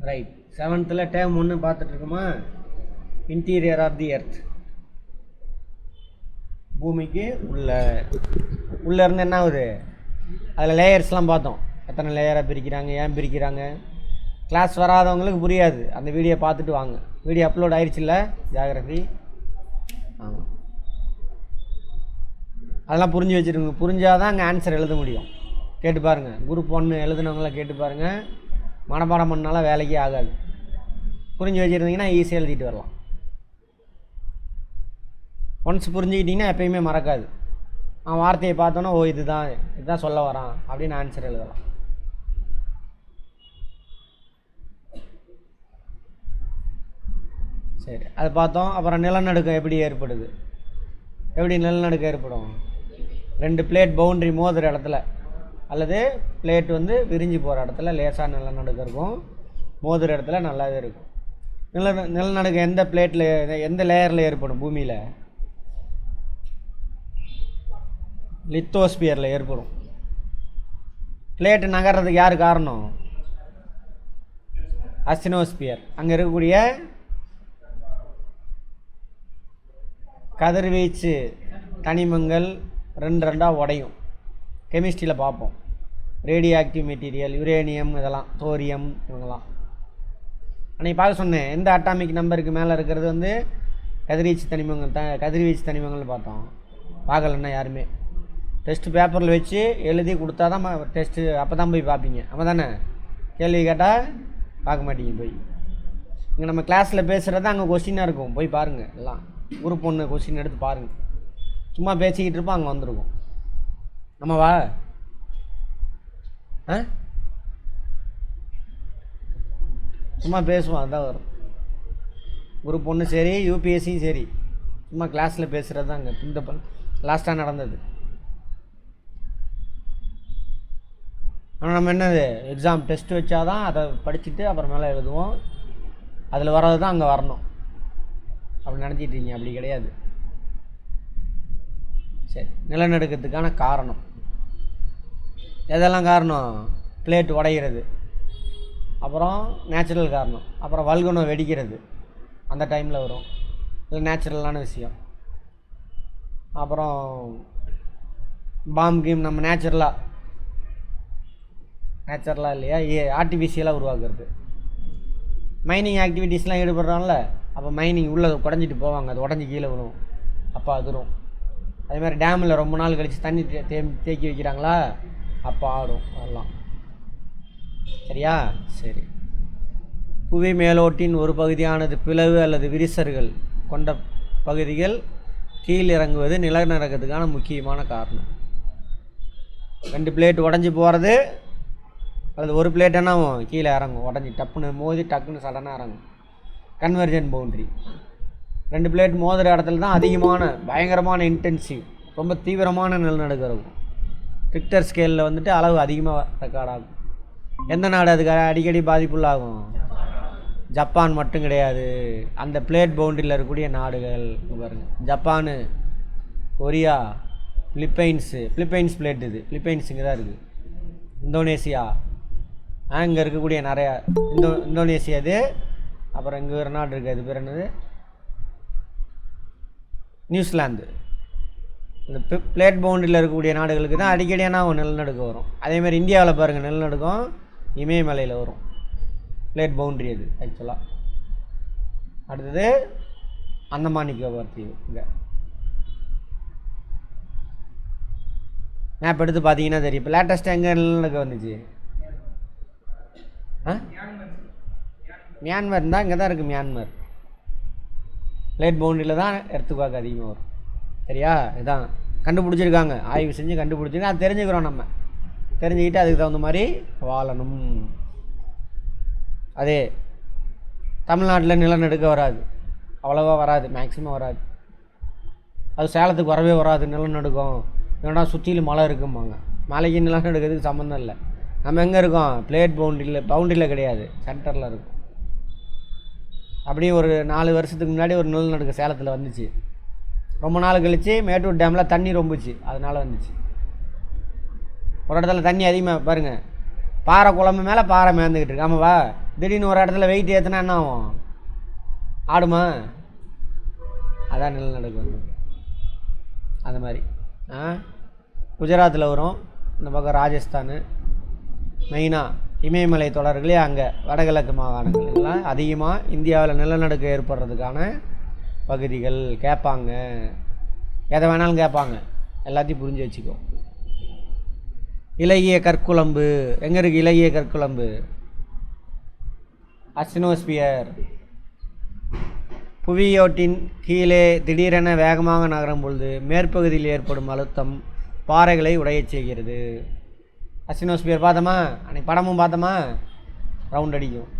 Right. 7th term 1 பார்த்துட்ருக்கோமா? Interior of the earth. பூமிக்கு உள்ளே இருந்து என்ன ஆகுது, அதில் லேயர்ஸ்லாம் பார்த்தோம். எத்தனை லேயராக பிரிக்கிறாங்க, ஏன் பிரிக்கிறாங்க. கிளாஸ் வராதவங்களுக்கு புரியாது, அந்த வீடியோ பார்த்துட்டு வாங்க. வீடியோ அப்லோட் ஆயிடுச்சுல்ல ஜியாகிரஃபி? ஆமாம், அதெல்லாம் புரிஞ்சு வச்சுருங்க. புரிஞ்சால் தான் அங்கே ஆன்சர் எழுத முடியும். கேட்டு பாருங்கள், குரூப் 1 எழுதுனவங்களாம் கேட்டு பாருங்கள். மனப்பாடம் பண்ணாலும் வேலைக்கே ஆகாது. புரிஞ்சு வச்சுருந்தீங்கன்னா ஈஸியாக எழுதிட்டு வரலாம். ஒன்ஸ் புரிஞ்சுக்கிட்டிங்கன்னா எப்பயுமே மறக்காது. அவன் வார்த்தையை பார்த்தோன்னா ஓ இதுதான் சொல்ல வரான் அப்படின்னு ஆன்சர் எழுதலாம். சரி, அது பார்த்தோம். அப்புறம் நிலநடுக்கம் எப்படி ஏற்படுது? எப்படி நிலநடுக்கம் ஏற்படும்? 2 பிளேட் பவுண்ட்ரி மோதுற இடத்துல அல்லது பிளேட் விரிஞ்சு போகிற இடத்துல லேசாக நிலநடுக்கம் இருக்கும். மோதுற இடத்துல நல்லாவே இருக்கும். நிலநடுக்கம் எந்த பிளேட்டில், எந்த லேயரில் ஏற்படும்? பூமியில் லித்தோஸ்பியரில் ஏற்படும். பிளேட்டு நகர்றதுக்கு யார் காரணம்? அஸ்தினோஸ்பியர். அங்கே இருக்கக்கூடிய கதிர்வீச்சு தனிமங்கள் 2 உடையும். கெமிஸ்ட்ரியில் பார்ப்போம். ரேடியோ ஆக்டிவ் மெட்டீரியல், யுரேனியம், இதெல்லாம் தோரியம், இவங்கெல்லாம் அன்றைக்கி பார்க்க சொன்னேன். எந்த அட்டாமிக் நம்பருக்கு மேலே இருக்கிறது கதிர்வீச்சு தனிமங்கள் பார்த்தோம். பார்க்கலன்னா யாருமே டெஸ்ட்டு பேப்பரில் வச்சு எழுதி கொடுத்தா தான் டெஸ்ட்டு, அப்போ தான் போய் பார்ப்பீங்க. ஆமாம் தானே? கேள்வி கேட்டால் பார்க்க மாட்டீங்க. போய் இங்கே நம்ம கிளாஸில் பேசுகிறது அங்கே கொஸ்டினாக இருக்கும். போய் பாருங்கள். எல்லாம் குரூப் 1 கொஸ்டின் எடுத்து பாருங்கள். சும்மா பேசிக்கிட்டு இருப்போம், அங்கே வந்துருக்கும். ஆமாவா? சும்மா பேசுவோம், அதுதான் வரும். குரூப் 1 சரி, யூபிஎஸ்சியும் சரி, சும்மா கிளாஸில் பேசுகிறது தான் அங்கே இந்த லாஸ்ட்டாக நடந்தது. ஆனால் நம்ம என்னது, எக்ஸாம் டெஸ்ட் வச்சா தான் அதை படிச்சுட்டு அப்புறமேலே எழுதுவோம். அதில் வர்றது தான் அங்கே வரணும். அப்படி நினச்சிட்ருக்கீங்க, அப்படி கிடையாது. சரி, நிலநடுக்கத்துக்கான காரணம் எதெல்லாம் காரணம்? பிளேட் உடைகிறது, அப்புறம் நேச்சுரல் காரணம், அப்புறம் வல்கனோ வெடிக்கிறது அந்த டைமில் வரும். இது நேச்சுரலான விஷயம். அப்புறம் பாம் கீம் நம்ம நேச்சுரலாக இல்லையா, ஆர்டிஃபிஷியலாக உருவாக்குறது. மைனிங் ஆக்டிவிட்டீஸ்லாம் ஈடுபடுறாங்கல்ல, அப்போ மைனிங் உள்ளே குடஞ்சிட்டு போவாங்க, அது உடஞ்சி கீழே விழும், அப்போ அதிரும். அதே மாதிரி டேமில் ரொம்ப நாள் கழித்து தண்ணி தேக்கி வைக்கிறாங்களா, அப்போ ஆடும். அதெல்லாம் சரியா? சரி. புவி மேலோட்டின் ஒரு பகுதியானது பிளவு அல்லது விரிசல்கள் கொண்ட பகுதிகள் கீழ் இறங்குவது நிலநடுக்கத்துக்கான முக்கியமான காரணம். 2 பிளேட் உடஞ்சி போகிறது அல்லது ஒரு பிளேட் என்னாகும், கீழே இறங்கும். உடஞ்சி டப்புன்னு மோதி டக்குன்னு சடனாக இறங்கும். Convergent boundary. 2 பிளேட் மோதுற இடத்துல தான் அதிகமான பயங்கரமான இன்டென்சிவ், ரொம்ப தீவிரமான நிலநடுக்கம் இருக்கும். ரிக்டர் ஸ்கேலில் அளவு அதிகமாக ரெக்கார்ட் ஆகும். எந்த நாடு அதுக்கு அடிக்கடி பாதிப்புள்ளாகும்? ஜப்பான் மட்டும் கிடையாது, அந்த பிளேட் பவுண்டரியில் இருக்கக்கூடிய நாடுகள் பாருங்கள். ஜப்பானு, கொரியா, பிலிப்பைன்ஸ் பிளேட், இது பிலிப்பைன்ஸுங்க தான் இருக்குது. இந்தோனேசியா, அங்கே இருக்கக்கூடிய நிறையா இந்தோனேசியா இது. அப்புறம் இங்கே ஒரு நாடு இருக்குது, அது பேர் என்னது, நியூசிலாந்து. இந்த பிளேட் பவுண்டரியில் இருக்கக்கூடிய நாடுகளுக்கு தான் அடிக்கடியான நிலநடுக்கம் வரும். அதேமாதிரி இந்தியாவில் பாருங்கள், நிலநடுக்கம் இமயமலையில் வரும். பிளேட் பவுண்ட்ரி அது ஆக்சுவலாக. அடுத்தது அந்தமான் நிக்கோபார் தீவு. இங்கே மேப் எடுத்து பார்த்தீங்கன்னா தெரியும். இப்போ லேட்டஸ்ட்டாக எங்கே நிலநடுக்கம் வந்துச்சு? மியான்மர் இருந்தால் இங்கே தான் இருக்குது. மியான்மர் பிளேட் பவுண்டரியில் தான் எர்த்குவேக் அதிகமாக வரும். சரியா? இதான் கண்டுபிடிச்சிருக்காங்க, ஆய்வு செஞ்சு கண்டுபிடிச்சிருக்காங்க. அது தெரிஞ்சுக்கிறோம். நம்ம தெரிஞ்சுக்கிட்டு அதுக்கு தகுந்த மாதிரி வாழணும். அதே தமிழ்நாட்டில் நிலநடுக்கம் வராது, அவ்வளோவா வராது, மேக்ஸிமம் வராது. அது சேலத்துக்கு வரவே வராது நிலநடுக்கம். ஏன்னா சுற்றிலும் மலை இருக்கும்பாங்க. மலைக்கு நிலநடுக்கிறதுக்கு சம்மந்தம் இல்லை. நம்ம எங்கே இருக்கோம்? பிளேட் பவுண்டரியில் கிடையாது, சென்டரில் இருக்கும். அப்படியே ஒரு 4 வருஷத்துக்கு முன்னாடி ஒரு நிலநடுக்கம் சேலத்தில் வந்துச்சு. ரொம்ப நாள் கழித்து மேட்டூர் டேமில் தண்ணி ரொம்புச்சு, அதனால் வந்துச்சு. ஒரு இடத்துல தண்ணி அதிகமாக பாருங்கள், பாறை குழம்பு மேலே பாறை மேந்துக்கிட்டு இருக்கு. ஆமாவா? திடீர்னு ஒரு இடத்துல வெயிட் ஏற்றினா என்ன ஆகும்? ஆடுமா? அதான் நிலநடுக்கம் வந்தது. அந்த மாதிரி குஜராத்தில் வரும், இந்த பக்கம் ராஜஸ்தான், மெயினாக இமயமலை தொடர்களே அங்கே வடகிழக்கு மாகாணங்கள் எல்லாம் அதிகமாக இந்தியாவில் நிலநடுக்கம் ஏற்படுறதுக்கான பகுதிகள். கேட்பாங்க, எதை வேணாலும் கேட்பாங்க, எல்லாத்தையும் புரிஞ்சு வச்சுக்கோ. இலகிய கற்குழம்பு எங்கே இருக்குது? இலகிய கற்குழம்பு அஸ்டினோஸ்பியர். புவியோட்டின் கீழே திடீரென வேகமாக நகரும் பொழுது மேற்பகுதியில் ஏற்படும் அழுத்தம் பாறைகளை உடையச் செய்கிறது. அஸ்டினோஸ்பியர் பார்த்தோமா? அன்றைக்கி படமும் பார்த்தோமா? ரவுண்ட் அடிக்கும்,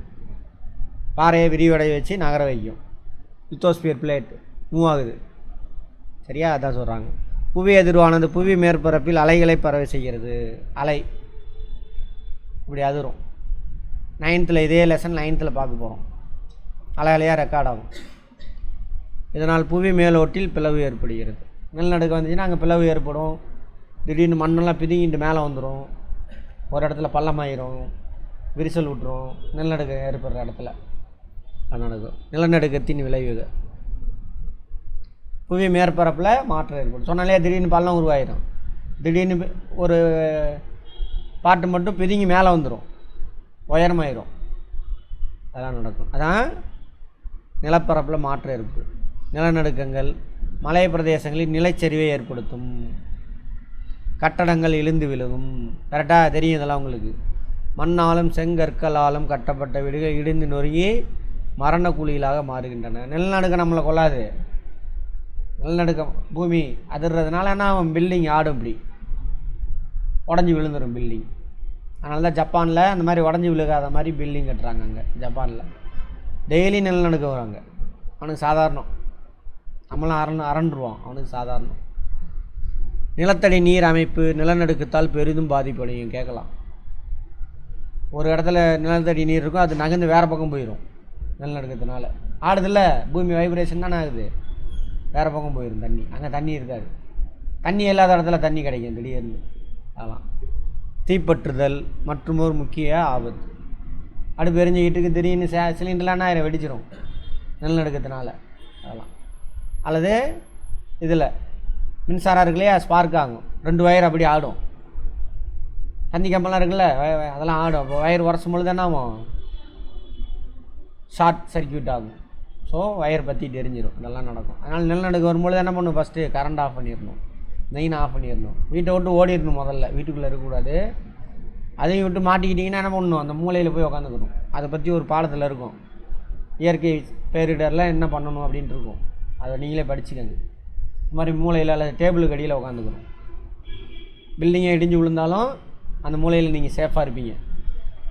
பாறையை விரிவடைய வச்சு நகர வைக்கும். லித்தோஸ்பியர் பிளேட் மூவ் ஆகுது. சரியா? அதான் சொல்கிறாங்க. புவி அதிர்வானது புவி மேற்பரப்பில் அலைகளை பரவ செய்கிறது. அலை இப்படி அதிரும். 9th இதே லெசன் 9th பார்க்க போகிறோம். அலை அலையாக ரெக்கார்ட் ஆகும். இதனால் புவி மேலோட்டில் பிளவு ஏற்படுகிறது. நிலநடுக்கம் வந்துச்சுன்னா அங்கே பிளவு ஏற்படும். திடீர்னு மண்ணெல்லாம் பிதுங்கிட்டு மேலே வந்துடும், ஒரு இடத்துல பள்ளமாயிரும், விரிசல் விட்டுரும். நிலநடுக்கம் ஏற்படுற இடத்துல நடக்கும். நிலநடுக்கத்தின் விளைவுகள் புவி மேற்பரப்பில் மாற்றம் ஏற்படும். சொன்னாலே திடீர்னு பள்ளம் உருவாயிடும். திடீர்னு ஒரு பாட்டு மட்டும் பிதுங்கி மேலே வந்துடும், உயரமாயிரும். அதெல்லாம் நடக்கும். அதான் நிலப்பரப்பில் மாற்றம் ஏற்படும். நிலநடுக்கங்கள் மலை பிரதேசங்களில் நிலச்சரிவை ஏற்படுத்தும். கட்டடங்கள் இழுந்து விழுகும். கரெக்டாக தெரியும் இதெல்லாம் உங்களுக்கு. மண்ணாலும் செங்கற்களாலும் கட்டப்பட்ட வீடுகள் இடிந்து நொறுங்கி மரண குழிகளாக மாறுகின்றன. நிலநடுக்கம் நம்மளை கொள்ளாது. நிலநடுக்கம் பூமி அதிர்றதுனால என்ன ஆகும்? பில்டிங் ஆடும், இப்படி உடஞ்சி விழுந்துடும் பில்டிங். அதனால தான் ஜப்பானில் அந்த மாதிரி உடஞ்சி விழுகாத மாதிரி பில்டிங் கட்டுறாங்க. அங்கே ஜப்பானில் டெய்லி நிலநடுக்கம் வராங்க. அவனுக்கு சாதாரணம். நம்மளாம் அரண்டுருவான், அவனுக்கு சாதாரணம். நிலத்தடி நீர் அமைப்பு நிலநடுக்கத்தால் பெரிதும் பாதிப்படையும். கேட்கலாம், ஒரு இடத்துல நிலத்தடி நீர் இருக்கும், அது நகர்ந்து வேறு பக்கம் போயிடும் நிலநடுக்கத்தினால. ஆடுதில்ல, பூமி வைப்ரேஷன் தானே ஆகுது, வேறு பக்கம் போயிடும் தண்ணி. அங்கே தண்ணி இருக்காது, தண்ணி இல்லாத இடத்துல தண்ணி கிடைக்கும் திடீர்னு. அதெல்லாம் தீப்பற்றுதல் மற்றும் ஒரு முக்கிய ஆபத்து. அடுப்பு எரிஞ்சுக்கிட்டு திடீர்னு சிலிண்டர்லாம் ஆயிரம் வெடிச்சிடும் நிலநடுக்கத்தினால. அதெல்லாம் அல்லது இதில் மின்சாரம் இருக்குல்லையா, ஸ்பார்க் ஆகும், 2 வயர் அப்படி ஆடும். தண்ணி கம்பெல்லாம் இருக்குல்ல, அதெல்லாம் ஆடும். அப்போ வயர் உரசும் பொழுது என்ன ஆகும்? ஷார்ட் சர்க்கியூட் ஆகும். ஸோ வயர் பற்றி தெரிஞ்சிடும். இதெல்லாம் நடக்கும். அதனால் நிலநடுக்கம் வரும்பொழுது என்ன பண்ணணும்? ஃபஸ்ட்டு கரண்ட் ஆஃப் பண்ணிடணும், மெயின் ஆஃப் பண்ணிடணும். வீட்டை விட்டு ஓடிடணும். முதல்ல வீட்டுக்குள்ளே இருக்கக்கூடாது. அதையும் விட்டு மாட்டிக்கிட்டிங்கன்னா என்ன பண்ணணும்? அந்த மூலையில் போய் உட்காந்துக்கணும். அதை பற்றி ஒரு பாடத்தில் இருக்கும், இயற்கை பேரிடரில் என்ன பண்ணணும் அப்படின்ட்டு இருக்கும். அதை நீங்களே படிச்சுக்கங்க. இந்த மாதிரி மூலையில் அல்லது டேபிளுக்கு அடியில் உட்காந்துக்கணும். பில்டிங்கை இடிஞ்சு விழுந்தாலும் அந்த மூலையில் நீங்கள் சேஃபாக இருப்பீங்க.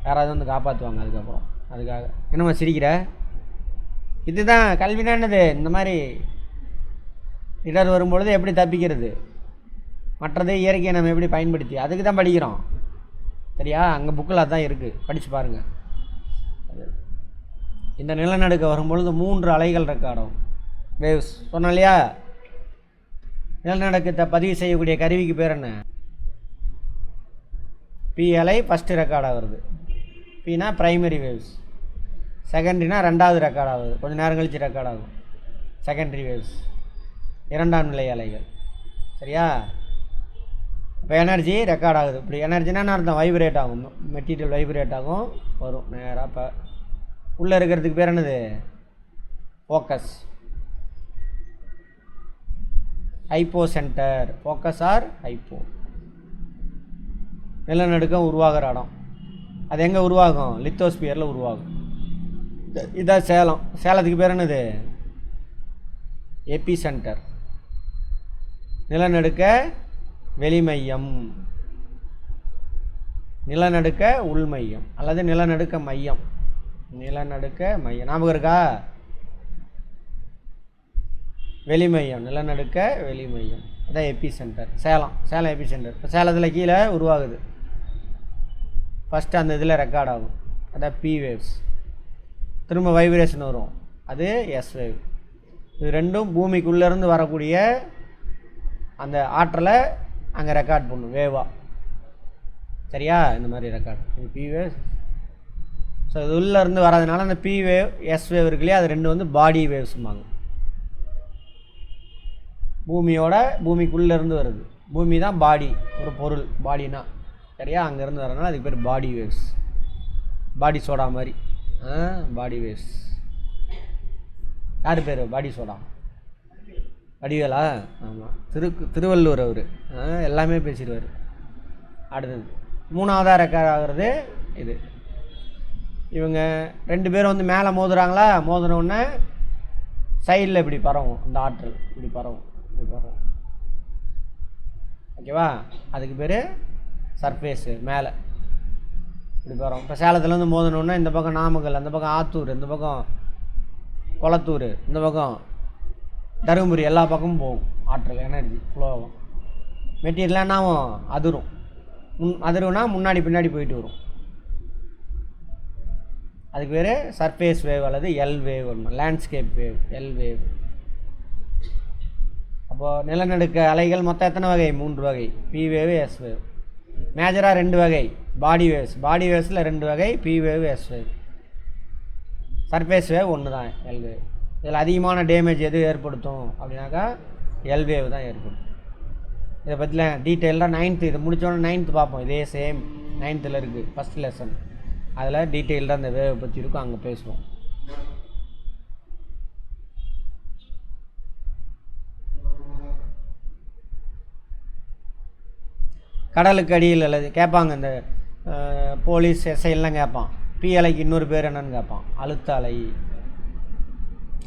யாராவது வந்து காப்பாற்றுவாங்க அதுக்கப்புறம். அதுக்காக என்னம்மா சிரிக்கிற? இதுதான் கல்வினா என்னது? இந்த மாதிரி இடர் வரும்பொழுது எப்படி தப்பிக்கிறது, மற்றது இயற்கையை நம்ம எப்படி பயன்படுத்தி, அதுக்கு தான் படிக்கிறோம். சரியா? அங்கே புக்கில் அதுதான் இருக்குது, படித்து பாருங்கள். இந்த நிலநடுக்கம் வரும்பொழுது 3 அலைகள் ரெக்கார்டும், வேவ்ஸ் சொன்னோம் இல்லையா? நிலநடுக்கத்தை பதிவு செய்யக்கூடிய கருவிக்கு பேர் என்ன? பி அலை ஃபஸ்ட்டு ரெக்கார்ட் ஆகுறது. பின்னா ப்ரைமரி வேவ்ஸ், செகண்டரினா 2வது ரெக்கார்ட் ஆகுது, கொஞ்சம் நேரம் கழித்து ரெக்கார்ட் ஆகும். செகண்டரி வேவ்ஸ் 2ஆம் நிலை அலைகள். சரியா? இப்போ எனர்ஜி ரெக்கார்ட் ஆகுது. இப்படி எனர்ஜினா அர்த்தம் வைப்ரேட் ஆகும், மெட்டீரியல் வைப்ரேட் ஆகும், வரும் நேராக. இப்போ உள்ளே இருக்கிறதுக்கு பேர் என்னது? Focus, hypocentre. Focus or hypo. நிலநடுக்கம் உருவாகிற இடம் அது எங்கே உருவாகும்? லித்தோஸ்பியரில் உருவாகும். இதான் சேலம். சேலத்துக்கு பேர் என்னது? எபி சென்டர், நிலநடுக்க வெளிமையம், நிலநடுக்க உள்மையம் அல்லது நிலநடுக்க மையம். நிலநடுக்க மையம் ஞாபகம் இருக்கா? வெளிமையம், நிலநடுக்க வெளிமையம், அதான் எபி சென்டர். சேலம் எபி சென்டர். இப்போ சேலத்தில் கீழே உருவாகுது. ஃபஸ்ட்டு அந்த இதில் ரெக்கார்ட் ஆகும், அதான் பி வேவ்ஸ். திரும்ப வைப்ரேஷன் வரும், அது எஸ் வேவ். இது ரெண்டும் பூமிக்குள்ளேருந்து வரக்கூடிய அந்த ஆற்றலை அங்கே ரெக்கார்ட் பண்ணும் வேவாக. சரியா? இந்த மாதிரி ரெக்கார்ட் பி வேவ்ஸ். ஸோ இது உள்ளேருந்து வர்றதுனால அந்த பி வேவ் எஸ் வேவ் இருக்கு இல்லையா, அது ரெண்டு வந்து பாடி வேவ்ஸும்பாங்க. பூமிக்குள்ளேருந்து வருது. பூமி தான் பாடி, ஒரு பொருள் பாடினா சரியா, அங்கேருந்து வரனால அதுக்கு பேர் பாடி வேவ்ஸ். பாடி சோடா மாதிரி பாடி வேவ்ஸ். யார் பேர் பாடி சோடா? வடிவேலா? ஆமாம், திருவள்ளுவர் அவர் எல்லாமே பேசிடுவார். அடுத்தது 3ஆவதாக ரெக்கார்ட் ஆகிறது இது. இவங்க 2 பேரும் வந்து மேலே மோதுறாங்களா, மோதினோடனே சைடில் இப்படி பரவும், அந்த ஆற்றல் இப்படி பரவும். ஓகேவா? அதுக்கு பேர் சர்ஃபேஸு. மேலே இப்படி பரவும். இப்போ சேலத்தில் வந்து மோதினோடனே இந்த பக்கம் நாமக்கல், அந்த பக்கம் ஆத்தூர், இந்த பக்கம் கொளத்தூர், இந்த பக்கம் தருமபுரி, எல்லா பக்கமும் போகும் ஆற்றல், எனர்ஜி ஃப்ளோ ஆகும். மெட்டீரியல் என்னாகும்? அதிரும். அதிரும்னா முன்னாடி பின்னாடி போயிட்டு வரும். அதுக்கு பேர் சர்ஃபேஸ் வேவ் அல்லது L wave, landscape wave, L wave. அப்போது நிலநடுக்க அலைகள் மொத்தம் எத்தனை வகை? 3 வகை. P wave, S wave. மேஜராக 2 வகை பாடி வேவ்ஸ். பாடி வேவ்ஸில் 2 வகை, P wave, S wave. Surface wave ஒன்று தான், எல் வேவ். இதில் அதிகமான டேமேஜ் எது ஏற்படுத்தும் அப்படின்னாக்கா எல் வேவ் தான் ஏற்படுத்தும். இதை பற்றிலாம் டீட்டெயிலாக 9th இதை முடித்தோன்னே 9th பார்ப்போம். இதே சேம் 9th இருக்குது ஃபஸ்ட் லெசன். அதில் டீட்டெயில்டாக அந்த வேவை பற்றி இருக்கும், அங்கே பேசுவோம். கடலுக்கு அடியில் அல்லது கேட்பாங்க, இந்த போலீஸ் எஸ்ஐலாம் கேட்பான், பி அலைக்கு இன்னொரு பேர் என்னன்னு கேட்பான், அழுத்த அலை.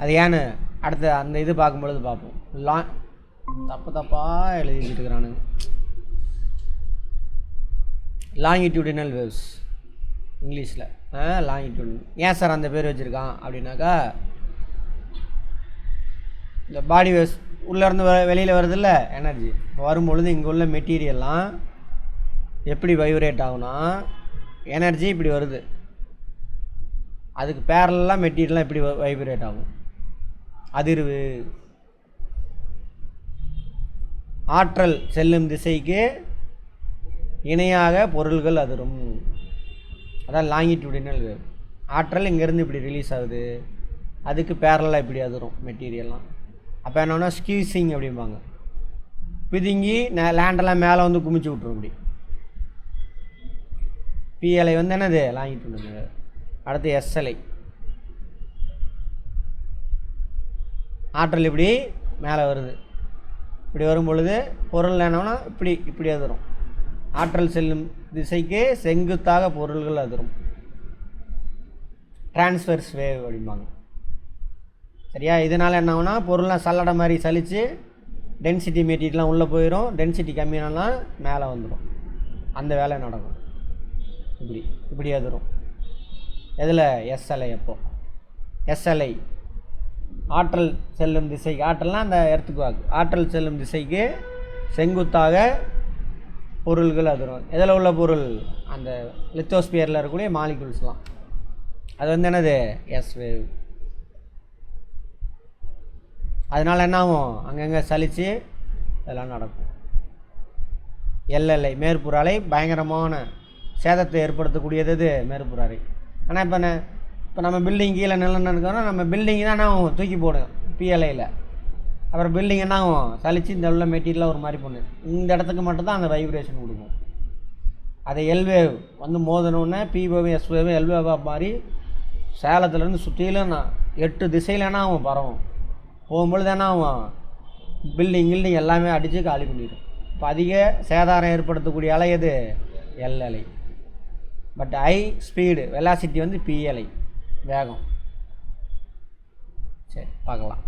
அது ஏன்னு அடுத்த அந்த இது பார்க்கும்பொழுது பார்ப்போம். தப்பாக எழுதிட்டு இருக்கிறானுங்க. லாங்கிடியூடினல் வேவ்ஸ் இங்கிலீஷில். லாங்கிடியூடினல். ஏன் சார் அந்த பேர் வச்சுருக்கான் அப்படின்னாக்கா, இந்த பாடி வேவ்ஸ் உள்ளேருந்து வெளியில் வருதில்ல எனர்ஜி, வரும்பொழுது இங்கே உள்ள மெட்டீரியல்லாம் எப்படி வைப்ரேட் ஆகுனா, எனர்ஜி இப்படி வருது, அதுக்கு பேரலாக மெட்டீரியல்லாம் எப்படி வைப்ரேட் ஆகும், அதிர்வு. ஆற்றல் செல்லும் திசைக்கு இணையாக பொருள்கள் அதிரும். அதான் லாங்கிடியூடினல் வேவ். ஆற்றல் இங்கேருந்து இப்படி ரிலீஸ் ஆகுது, அதுக்கு பேரலாக இப்படி அதிரும் மெட்டீரியல்லாம். அப்போ என்னன்னா ஸ்கீசிங் அப்படிம்பாங்க. பிதுங்கி லேண்டெல்லாம் மேலே வந்து குமிச்சு விட்ரும். இப்படி பிஎல்ஐ வந்து என்னது? Longitudinal wave. அடுத்து எஸ்எல்ஐ. ஆற்றல் இப்படி மேலே வருது, இப்படி வரும் பொழுது பொருள் என்னன்னா இப்படி அதிரும். ஆற்றல் செல்லும் திசைக்கு செங்குத்தாக பொருள்கள் அதிரும். டிரான்ஸ்வர்ஸ் வேவ் அப்படிம்பாங்க. சரியா? இதனால் என்ன ஆகுனா, பொருள்லாம் சல்லடை மாதிரி சலித்து டென்சிட்டி மெட்டீரியல்லாம் உள்ளே போயிடும். டென்சிட்டி கம்மியானாலாம் மேலே வந்துடும். அந்த வேலை நடக்கும். இப்படி அதிரும். எதில்? எஸ்எல்ஐ. அப்போ எஸ்எல்ஐ ஆற்றல் செல்லும் திசைக்கு, ஆற்றல்னால் அந்த எர்த்துக்கு வாக்கு, ஆற்றல் செல்லும் திசைக்கு செங்குத்தாக பொருள்கள் அதிரும். எதில் உள்ள பொருள்? அந்த லித்தோஸ்பியரில் இருக்கக்கூடிய மாலிகுல்ஸ்லாம். அது வந்து என்னது? S wave. அதனால் என்ன ஆகும்? அங்கங்கே சலித்து இதெல்லாம் நடக்கும். எல்எல்ஐ மேற்புற அலை பயங்கரமான சேதத்தை ஏற்படுத்தக்கூடியது இது மேற்புற அலை. ஆனால் இப்போ நம்ம பில்டிங் கீழே நிலநடுக்கோன்னா நம்ம பில்டிங் தான் நான் தூக்கி போடும் பிஎல்ஐயில். அப்புறம் பில்டிங் என்ன ஆகும்? சலித்து இந்த உள்ள மெட்டீரியலாக ஒரு மாதிரி பண்ணுது. இந்த இடத்துக்கு மட்டும்தான் அந்த வைப்ரேஷன் கொடுக்கும். அதை எல்வேவ் வந்து மோதனோடனே பி வேவ், எஸ் வேவ், எல்வேவாக மாறி சேலத்துலேருந்து சுற்றிலும் 8 திசையில் என்ன ஆகும்? பரவும். போகும்பொழுது என்ன ஆகும்? பில்டிங் எல்லாமே அடித்து காலி பண்ணிடும். இப்போ அதிக சேதாரம் ஏற்படுத்தக்கூடிய அலை எது? எல்அலை. பட் ஹை ஸ்பீடு வெலாசிட்டி வந்து பிஎல்ஐ, வேகம். சரி, பார்க்கலாம்.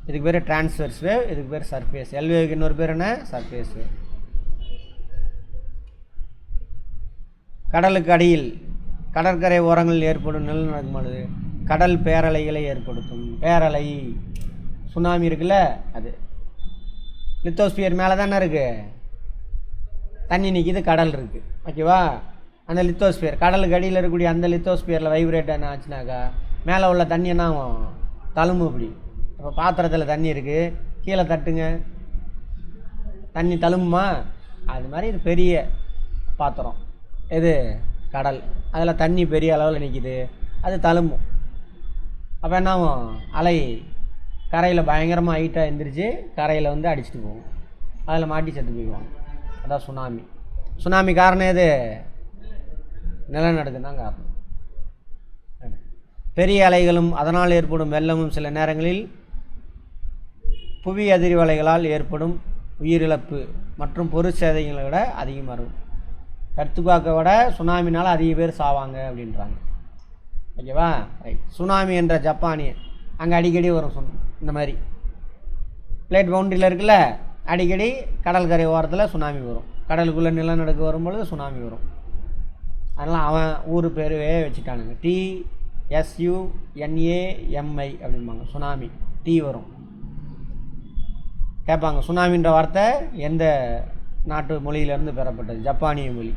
இதுக்கு பேர் டிரான்ஸ்வர்ஸ் வேவ், இதுக்கு பேர் சர்ஃபேஸ். எல்வேவுக்கு இன்னொரு பேர் என்ன? Surface wave. கடலுக்கு அடியில் கடற்கரை ஓரங்களில் ஏற்படும் நிலநடுக்கம் பொழுது கடல் பேரலைகளை ஏற்படுத்தும். பேரலை சுனாமி இருக்குல்ல, அது லித்தோஸ்பியர் மேலே தானே இருக்குது, தண்ணி நிற்கிது, கடல் இருக்குது. ஓகேவா? அந்த லித்தோஸ்பியர் கடலுக்கு அடியில் இருக்கக்கூடிய அந்த லித்தோஸ்பியரில் வைப்ரேட் என்ன ஆச்சுனாக்கா மேலே உள்ள தண்ணி என்ன ஆகும்? தழும்பு. இப்படி இப்போ பாத்திரத்தில் தண்ணி இருக்குது, கீழே தட்டுங்க, தண்ணி தழும்புமா? அது மாதிரி இது பெரிய பாத்திரம், எது? கடல், அதில் தண்ணி பெரிய அளவில் நிற்கிது, அது தழும்பும். அப்போ என்ன ஆகும், அலை கரையில் பயங்கரமாக ஹைட்டாக எழுந்திரிச்சு கரையில் வந்து அடிச்சுட்டு போகும், அதில் மாட்டி செத்து போயிடுவாங்க. அதான் சுனாமி. சுனாமி காரணம் எது? நிலநடுக்கம் தான் காரணம். பெரிய அலைகளும் அதனால் ஏற்படும் வெள்ளமும் சில நேரங்களில் புவி அதிர்வலைகளால் ஏற்படும் உயிரிழப்பு மற்றும் பொருள் சேதங்களை விட அதிகமாக இருக்கும். எர்த்குவேக்கை விட சுனாமினால் அதிக பேர் சாவாங்க அப்படின்றாங்க. ஓகேவா? ரைட். சுனாமி என்ற ஜப்பானிய அங்கே அடிக்கடி வரும். இந்த மாதிரி பிளேட் பவுண்டரியில் இருக்குல்ல, அடிக்கடி கடற்கரை ஓரத்தில் சுனாமி வரும். கடலுக்குள்ளே நிலநடுக்கம் வரும்பொழுது சுனாமி வரும். அதனால் அவன் ஊர் பேருவே வச்சுட்டானுங்க, TSUNAMI அப்படிம்பாங்க. சுனாமி டீ வரும். கேட்பாங்க சுனாமின்ற வார்த்தை எந்த நாட்டு மொழியிலேருந்து பெறப்பட்டது? ஜப்பானிய மொழி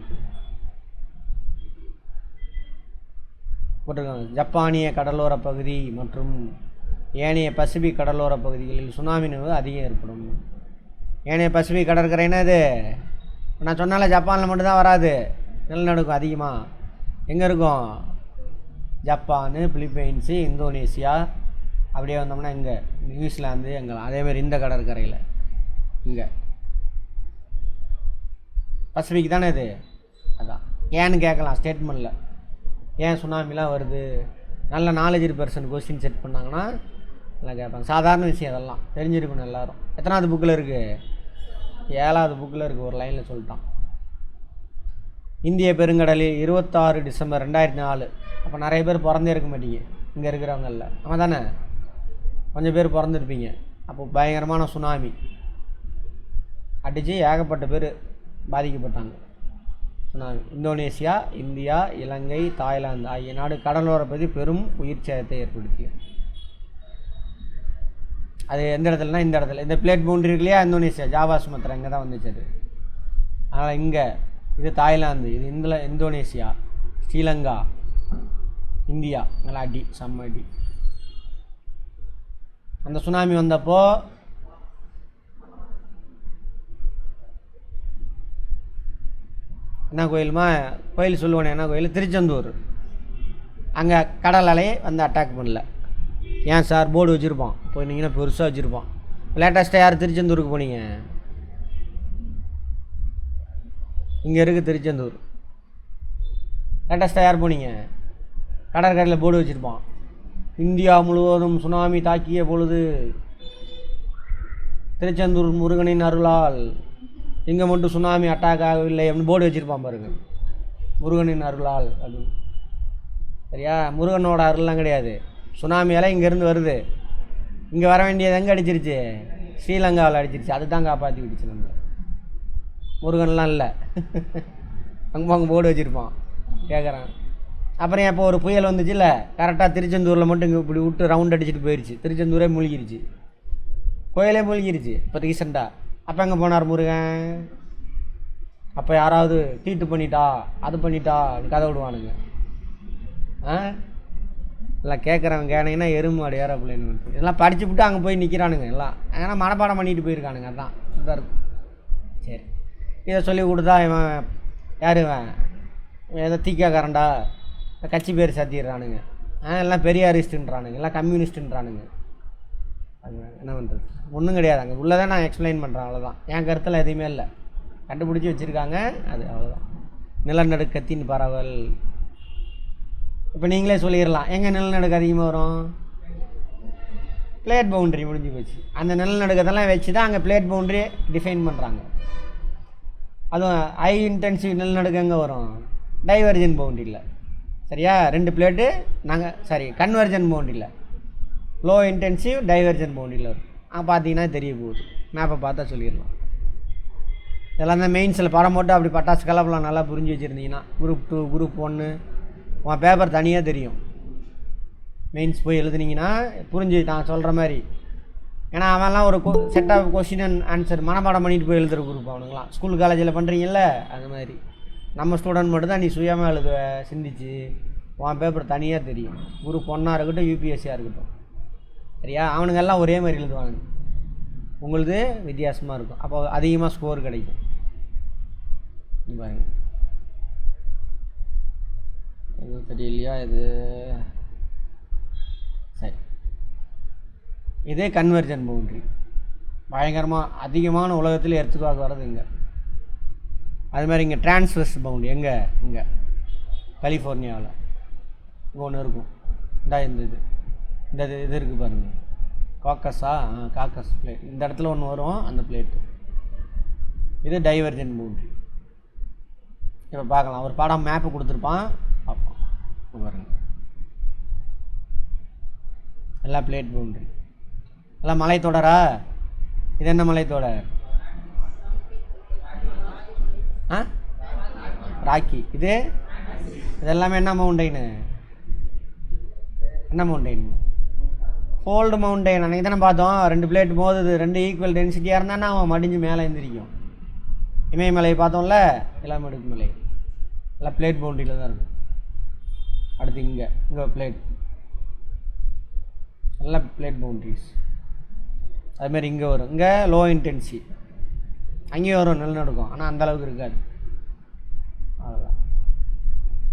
போட்டிருக்காங்க. ஜப்பானிய கடலோர பகுதி மற்றும் ஏனைய பசிபிக் கடலோர பகுதிகளில் சுனாமி நிகழ்வு அதிகம் ஏற்படும். ஏனைய பசிபிக் கடற்கரைன்னா இது நான் சொன்னால ஜப்பானில் மட்டும்தான் வராது. நிலநடுக்கம் அதிகமாக எங்கே இருக்கும்? ஜப்பானு, பிலிப்பைன்ஸு, இந்தோனேசியா, அப்படியே வந்தோம்னா இங்கே நியூசிலாந்து, எங்கெல்லாம் அதேமாதிரி இந்த கடற்கரையில் இங்கே பசிபிக் தானே இது. அதான் ஏன்னு கேட்கலாம் ஸ்டேட்மெண்ட்டில், ஏன் சுனாமிலாம் வருது? நல்ல நாலேஜ் பர்சன் கொஸ்டின் செட் பண்ணாங்கன்னா எல்லாம் கேட்பாங்க. சாதாரண விஷயம், அதெல்லாம் தெரிஞ்சிருக்கணும் எல்லோரும். எத்தனாவது புக்கில் இருக்குது? 7வது புக்கில் இருக்குது. ஒரு லைனில் சொல்லிட்டான். இந்திய பெருங்கடலில் 26 டிசம்பர் 2004. அப்போ நிறைய பேர் பிறந்தே இருக்க மாட்டீங்க இங்கே இருக்கிறவங்களில், ஆமாம் தானே? கொஞ்சம் பேர் பிறந்திருப்பீங்க. அப்போ பயங்கரமான சுனாமி அடித்து ஏகப்பட்ட பேர் பாதிக்கப்பட்டாங்க. சுனாமி இந்தோனேசியா, இந்தியா, இலங்கை, தாய்லாந்து ஆகிய நாடு கடலோர பகுதி பெரும் உயிர் சேதத்தை ஏற்படுத்தியது. அது எந்த இடத்துலனா இந்த இடத்துல இந்த பிளேட் பவுண்டரி இருக்கு இல்லையா, இந்தோனேசியா, ஜாவா சுமத்ரா இங்கே தான் வந்துச்சு அது. அதனால் இங்கே இது தாய்லாந்து, இது இந்தோனேசியா, ஸ்ரீலங்கா, இந்தியா, நல்லா அடி, செம்ம அடி. அந்த சுனாமி வந்தப்போ என்ன கோயிலுமா கோயில் சொல்லுவானே, என்ன கோயில்? திருச்செந்தூர். அங்கே கடல் அலையை வந்து அட்டாக் பண்ணல. ஏன் சார்? போர்டு வச்சுருப்பான், போனீங்கன்னா பெருசாக வச்சுருப்பான். லேட்டஸ்ட்டாக யார் திருச்செந்தூருக்கு போனீங்க? இங்கே இருக்குது திருச்செந்தூர். லேட்டஸ்ட்டாக யார் போனீங்க? கடற்கரையில் போர்டு வச்சுருப்பான், இந்தியா முழுவதும் சுனாமி தாக்கிய பொழுது திருச்செந்தூர் முருகனின் அருளால் இங்கே மட்டும் சுனாமி அட்டாக் ஆகவில்லை அப்படின்னு போர்டு வச்சுருப்பான் பாருங்க. முருகனின் அருளால் அப்படின்னு. சரியா? முருகனோட அருள்லாம் கிடையாது. சுனாமியால் இங்கேருந்து வருது. இங்கே வர வேண்டியது எங்கே அடிச்சிருச்சு? ஸ்ரீலங்காவில் அடிச்சிருச்சு. அதுதான் காப்பாற்றி விடுச்சு நம்ம. முருகன்லாம் இல்லை. அங்கே போர்டு வச்சுருப்பான். கேட்குறான். அப்புறம் இப்போ ஒரு புயல் வந்துச்சுல்ல, கரெக்டாக திருச்செந்தூரில் மட்டும் இங்கே இப்படி விட்டு ரவுண்ட் அடிச்சுட்டு போயிடுச்சு. திருச்செந்தூரே மூழ்கிருச்சு, கோயிலே மூழ்கிருச்சு இப்போ ரீசெண்டாக. அப்போ எங்கே போனார் முருகன்? அப்போ யாராவது தீட்டு பண்ணிட்டா, அது பண்ணிட்டா கதை விடுவானுங்க. எல்லாம் கேட்குறவங்க கேனீங்கன்னா எருமாடு ஏற பிள்ளைன்னு இதெல்லாம் படிச்சு விட்டு அங்கே போய் நிற்கிறானுங்க எல்லாம். ஏன்னா மனப்பாடம் பண்ணிட்டு போயிருக்கானுங்க. அதுதான் இதாக இருக்கும். சரி, இதை சொல்லி கொடுத்தா இவன் யார்? இவன் ஏதோ தீக்காக்காரண்டா கட்சி பேர் சாத்திடுறானுங்க. எல்லாம் பெரியாரிஸ்ட்டுன்றானுங்க, எல்லாம் கம்யூனிஸ்ட்டுன்றானுங்க. அது என்ன பண்ணுறது? ஒன்றும் கிடையாது. அங்கே உள்ளதான் நான் எக்ஸ்பிளைன் பண்ணுறேன், அவ்வளோதான். என் கருத்தில் எதுவுமே இல்லை, கண்டுபிடிச்சி வச்சுருக்காங்க. அது அவ்வளோதான். நிலநடுக்கத்தின் பரவல். இப்போ நீங்களே சொல்லிடலாம், எங்கே நிலநடுக்கம் அதிகமாக வரும்? பிளேட் பவுண்ட்ரி முடிஞ்சு போச்சு. அந்த நிலநடுக்கத்தெல்லாம் வச்சு தான் அங்கே பிளேட் பவுண்ட்ரி டிஃபைன் பண்ணுறாங்க. அதுவும் ஹை இன்டென்சிவ் நிலநடுக்கம் எங்கே வரும்? டைவர்ஜன் பவுண்ட்ரியில். சரியா? 2 பிளேட்டு கன்வர்ஜன் பவுண்ட்ரியில், லோ இன்டென்சிவ் டைவர்ஜன் பவுண்ட்ரியில் வரும். பார்த்தீங்கன்னா தெரிய போகுது. மேப்பை பார்த்தா சொல்லிடலாம். இதெல்லாம் தான் மெயின்ஸில் படம் போட்டு அப்படி பட்டாசு கலப்பெல்லாம் நல்லா புரிஞ்சு வச்சுருந்தீங்கன்னா குரூப் 2 குரூப் 1 உன் பேப்பர் தனியாக தெரியும். மெயின்ஸ் போய் எழுதுனீங்கன்னா புரிஞ்சு நான் சொல்கிற மாதிரி. ஏன்னா அவன்லாம் ஒரு set of question and answer மனப்பாடம் பண்ணிட்டு போய் எழுதுகிற குரூப் அவனுங்களாம். ஸ்கூல் காலேஜில் பண்ணுறீங்கல்ல அது மாதிரி. நம்ம ஸ்டூடெண்ட் மட்டும் தான் நீ சுயமாக எழுதுவ, சிந்திச்சு. உன் பேப்பர் தனியாக தெரியும். குரூப் 1 இருக்கட்டும், யூபிஎஸ்சியாக இருக்கட்டும். சரியா? அவனுங்கெல்லாம் ஒரே மாதிரி எழுதுவானுங்க, உங்களுது வித்தியாசமாக இருக்கும். அப்போ அதிகமாக ஸ்கோர் கிடைக்கும். பாருங்க, தெரியலையா இது? சரி, இதே கன்வர்ஜன் பவுண்ட்ரி பயங்கரமாக அதிகமான உலகத்தில் எர்த்துவாக வர்றது இங்கே. அது மாதிரி இங்கே டிரான்ஸ்வர்ஸ் பவுண்ட்ரி எங்கே? இங்கே கலிஃபோர்னியாவில் இங்கே ஒன்று இருக்கும். இந்த இது இருக்குது பாருங்கள், காக்கஸ் பிளேட். இந்த இடத்துல ஒன்று வரும், அந்த பிளேட்டு. இது டைவர்ஜன் பவுண்ட்ரி. இப்போ பார்க்கலாம், ஒரு படம் மேப்பு கொடுத்துருப்பான், பார்ப்போம் பாருங்கள். எல்லாம் பிளேட் பவுண்ட்ரி, எல்லாம் மலைத்தொடரா? இது என்ன மலைத்தொடர்? ராக்கி. இதெல்லாமே என்ன மவுண்டைனு? என்ன மவுண்டைன்? Fold mountain. அன்றைக்கி தானே பார்த்தோம், 2 பிளேட் மோதுது, 2 ஈக்குவல் டென்சிட்டியாக இருந்தானா அவன் மடிஞ்சு மேலே எழுந்திரிக்கும். இமயமலையை பார்த்தோம்ல, இளமடுக்கு மலை எல்லாம் பிளேட் பவுண்ட்ரியில் தான் இருக்கும். அடுத்து இங்கே பிளேட், எல்லாம் பிளேட் பவுண்ட்ரிஸ். அதுமாரி இங்கே வரும், இங்கே லோ இன்டென்சி, அங்கேயும் வரும் நிலநடுக்கம், ஆனால் அந்தளவுக்கு இருக்காது. அதுதான்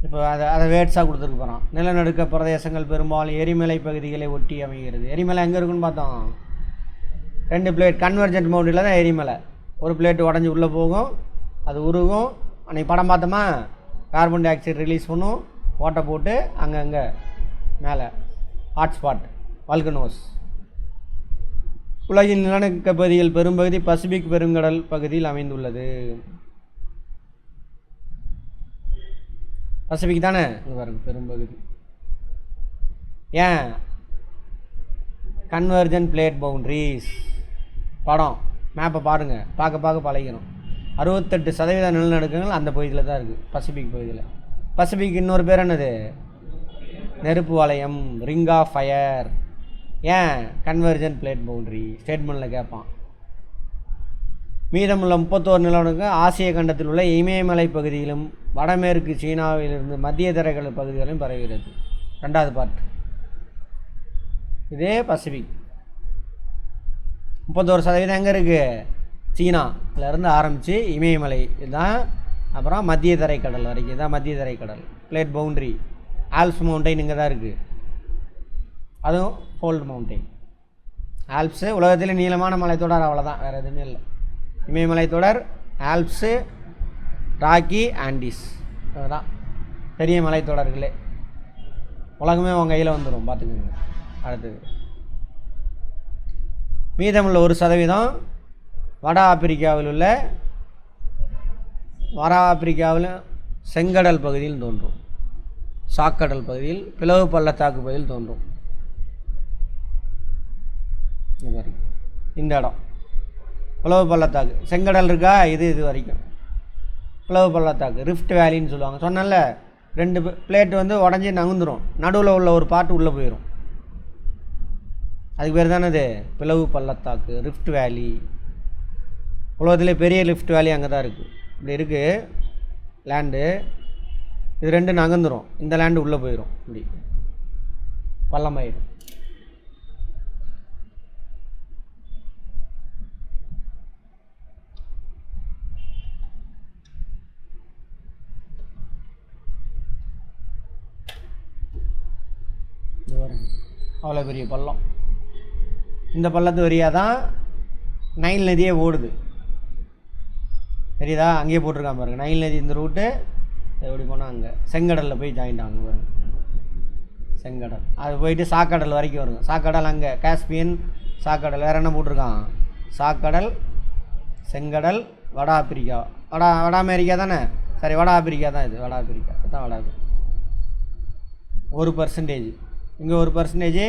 இப்போ அதை வேட்ஸாக கொடுத்துருக்கு போகிறான். நிலநடுக்க பிரதேசங்கள் பெரும்பாலும் எரிமலை பகுதிகளை ஒட்டி அமைகிறது. எரிமலை எங்கே இருக்குன்னு பார்த்தோம், 2 பிளேட் கன்வர்ஜென்ட் மவுண்டில் தான் எரிமலை. ஒரு பிளேட்டு உடஞ்சி உள்ளே போகும், அது உருகும். அன்றைக்கி படம் பார்த்தோமா, கார்பன் டை ஆக்சைடு ரிலீஸ் பண்ணும், ஓட்டை போட்டு அங்கங்கே மேலே ஹாட்ஸ்பாட் வால்கனோஸ். உலகின் நிலநடுக்க பகுதிகள் பெரும்பகுதி பசிபிக் பெருங்கடல் பகுதியில் அமைந்துள்ளது. பசிபிக் தானே இங்கே பாருங்க பெரும்பகுதி. ஏன்? Convergent plate boundaries. படம் மேப்பை பாருங்கள், பார்க்க பழகிடும். 68% நிலநடுக்கங்கள் அந்த பகுதியில் தான் இருக்குது, பசிபிக் பகுதியில். பசிபிக் இன்னொரு பேர் என்னது? நெருப்பு வளையம், ரிங் ஆஃப் ஃபயர். ஏன்? Convergent plate boundary. ஸ்டேட்மெண்ட்டில் கேட்பான். மீதமுள்ள 31 நிலநடுக்கம் ஆசிய கண்டத்தில் உள்ள இமயமலை பகுதியிலும் வடமேற்கு சீனாவிலிருந்து மத்திய தரைக்கடல் பகுதிகளிலும் பரவுகிறது. 2வது பார்ட். இதே பசிபிக் 31% எங்கே இருக்குது? சீனாவிலேருந்து ஆரம்பித்து இமயமலை இதுதான், அப்புறம் மத்திய தரைக்கடல் வரைக்கும் இதுதான் மத்திய தரைக்கடல் பிளேட் பவுண்ட்ரி. ஆல்ப்ஸ் மவுண்டைன் இங்கே தான் இருக்குது, அதுவும் ஃபோல்டு மவுண்டைன். ஆல்ப்ஸு உலகத்தில் நீளமான மலைத்தொடர், அவ்வளோதான், வேறு எதுவுமே இல்லை. இமயமலைத்தொடர், ஆல்ப்ஸு, ராக்கி, ஆண்டிஸ், அதுதான் பெரிய மலைத்தொடர்களே. உலகமே உங்கள் கையில் வந்துடும், பார்த்துக்கோங்க. அடுத்தது மீதமுள்ள 1% வட ஆப்பிரிக்காவில் செங்கடல் பகுதியில் தோன்றும். சாக்கடல் பகுதியில், பிளவு பள்ளத்தாக்கு பகுதியில் தோன்றும். இந்த இடம் பிளவு பள்ளத்தாக்கு, செங்கடல் இருக்கா, இது வரைக்கும் பிளவு பள்ளத்தாக்கு, ரிஃப்ட் வேலின்னு சொல்லுவாங்க. சொன்னல 2 பிளேட் உடஞ்சி நகுந்துடும், நடுவில் உள்ள ஒரு பாட்டு உள்ளே போயிடும். அதுக்கு பேர் தானே இது பிளவு பள்ளத்தாக்கு, ரிஃப்ட் வேலி. உலகத்திலே பெரிய ரிஃப்ட் வேலி அங்கே தான் இருக்குது. இப்படி இருக்குது லேண்டு, இது 2 நகர்ந்துடும், இந்த லேண்டு உள்ளே போயிடும், இப்படி பள்ளமாயிடும். அவ்வளோ பெரிய பள்ளம். இந்த பள்ளத்து வழியாக தான் நைல் நதியே ஓடுது, தெரியுதா? அங்கேயே போட்டிருக்கான் பாருங்க, நைல் நதி இந்த ரூட்டு எப்படி போனால் அங்கே செங்கடலில் போய் ஜாயிண்ட் ஆகும் பாருங்க. செங்கடல் அது போயிட்டு சாக்கடல் வரைக்கும் வருங்க. சாக்கடல் அங்கே காஸ்பியன் சாக்கடல். வேறு என்ன போட்டிருக்கான்? சாக்கடல், செங்கடல், வட ஆப்பிரிக்கா. வட அமெரிக்கா தானே? சரி, வட ஆப்பிரிக்கா தான் இது. வட ஆப்பிரிக்கா தான் வட ஆப்பிரிக்கா. 1% இங்கே 1%,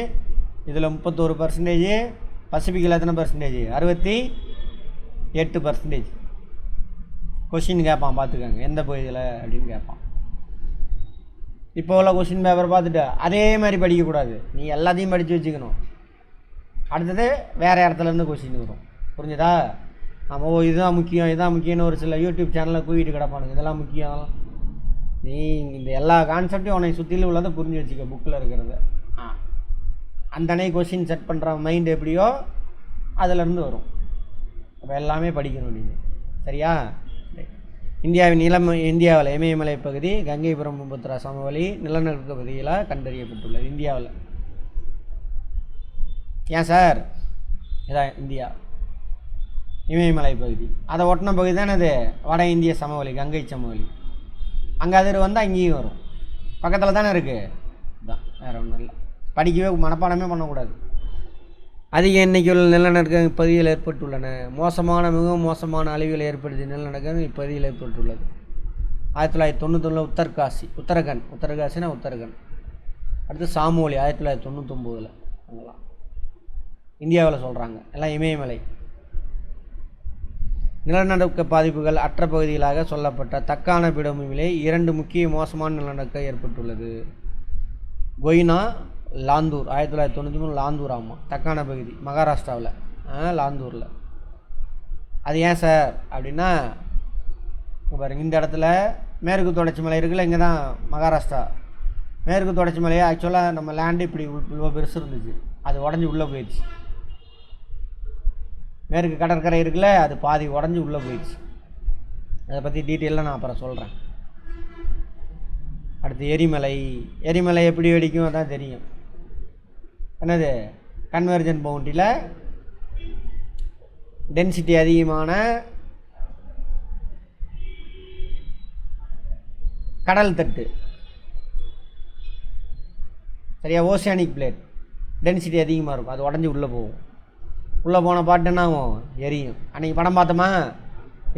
இதில் 31%. பசிபிக்கில் எத்தனை பர்சன்டேஜ்? 68%. கொஷின் கேட்பான், பார்த்துக்கோங்க, எந்த பகுதியில் அப்படின்னு கேட்பான். இப்போ உள்ள கொஷின் பேப்பர் பார்த்துட்டு அதே மாதிரி படிக்கக்கூடாது, நீ எல்லாத்தையும் படித்து வச்சுக்கணும். அடுத்தது வேறு இடத்துலேருந்து கொஷின் வரும், புரிஞ்சுதா? நம்ம இதுதான் முக்கியம், இதுதான் முக்கியம்னு ஒரு சில யூடியூப் சேனலில் கூவிட்டு கிடப்பானுங்க, இதெல்லாம் முக்கியம். நீ இந்த எல்லா கான்செப்டையும் உன்னை சுற்றிலும் உள்ளதை புரிஞ்சு வச்சுக்க, புக்கில் இருக்கிறத. அந்தனை கொஷின் செட் பண்ணுற மைண்ட் எப்படியோ அதிலேருந்து வரும். அப்போ எல்லாமே படிக்கணும் நீங்கள், சரியா? இந்தியாவில் இமயமலை பகுதி கங்கை பிரம்மபுத்திரா சமவெளி நிலநடுக்க பகுதியில் கண்டறியப்பட்டுள்ளது இந்தியாவில். ஏன் சார்? இதான் இந்தியா இமயமலை பகுதி. அதை ஒட்டின பகுதி தானே அது வட இந்திய சமவெளி, கங்கை சமவெளி. அங்கே அது வந்தால் அங்கேயும் வரும், பக்கத்தில் தானே இருக்குது. இதுதான், வேறு ஒன்றும் இல்லை. படிக்கவே மனப்பாடமே பண்ணக்கூடாது. அதிக எண்ணிக்கையில் நிலநடுக்கம் இப்பகுதியில் ஏற்பட்டுள்ளன. மிகவும் மோசமான அழிவுகள் ஏற்படுத்திய நிலநடுக்கம் இப்பகுதியில் ஏற்பட்டுள்ளது. 1991 உத்தரகாசினா உத்தரகண்ட். அடுத்து சாமோலி 1999. அங்கெல்லாம் இந்தியாவில் சொல்கிறாங்க, எல்லாம் இமயமலை. நிலநடுக்க பாதிப்புகள் அற்ற பகுதிகளாக சொல்லப்பட்ட தக்கான பீடபூமியிலே 2 முக்கிய மோசமான நிலநடுக்கம் ஏற்பட்டுள்ளது. கொய்னா, லாந்தூர் 1993 லாந்தூர். ஆமாம், தக்கான பகுதி மகாராஷ்டிராவில், லாந்தூரில். அது ஏன் சார் அப்படின்னா, பாருங்க இந்த இடத்துல மேற்கு தொடர்ச்சி மலை இருக்குல்ல, இங்கே தான் மகாராஷ்டிரா. மேற்கு தொடர்ச்சி மலையை ஆக்சுவலாக நம்ம லேண்டு இப்படி இவ்வளோ பெருசு இருந்துச்சு, அது உடஞ்சி உள்ளே போயிடுச்சு. மேற்கு கடற்கரை இருக்குல்ல, அது பாதி உடஞ்சி உள்ளே போயிடுச்சு. அதை பற்றி டீட்டெயிலாக நான் அப்புறம் சொல்கிறேன். அடுத்து எரிமலை எப்படி வெடிக்கும் அதான் தெரியும். என்னது? கன்வர்ஜென்ட் பவுண்டரியில் டென்சிட்டி அதிகமான கடல் தட்டு, சரியா? ஓசியானிக் பிளேட் டென்சிட்டி அதிகமாக இருக்கும், அது உடஞ்சி உள்ளே போகும். உள்ளே போன பாட்டு என்ன ஆகும்? எரியும். அன்றைக்கி படம் பார்த்தோமா,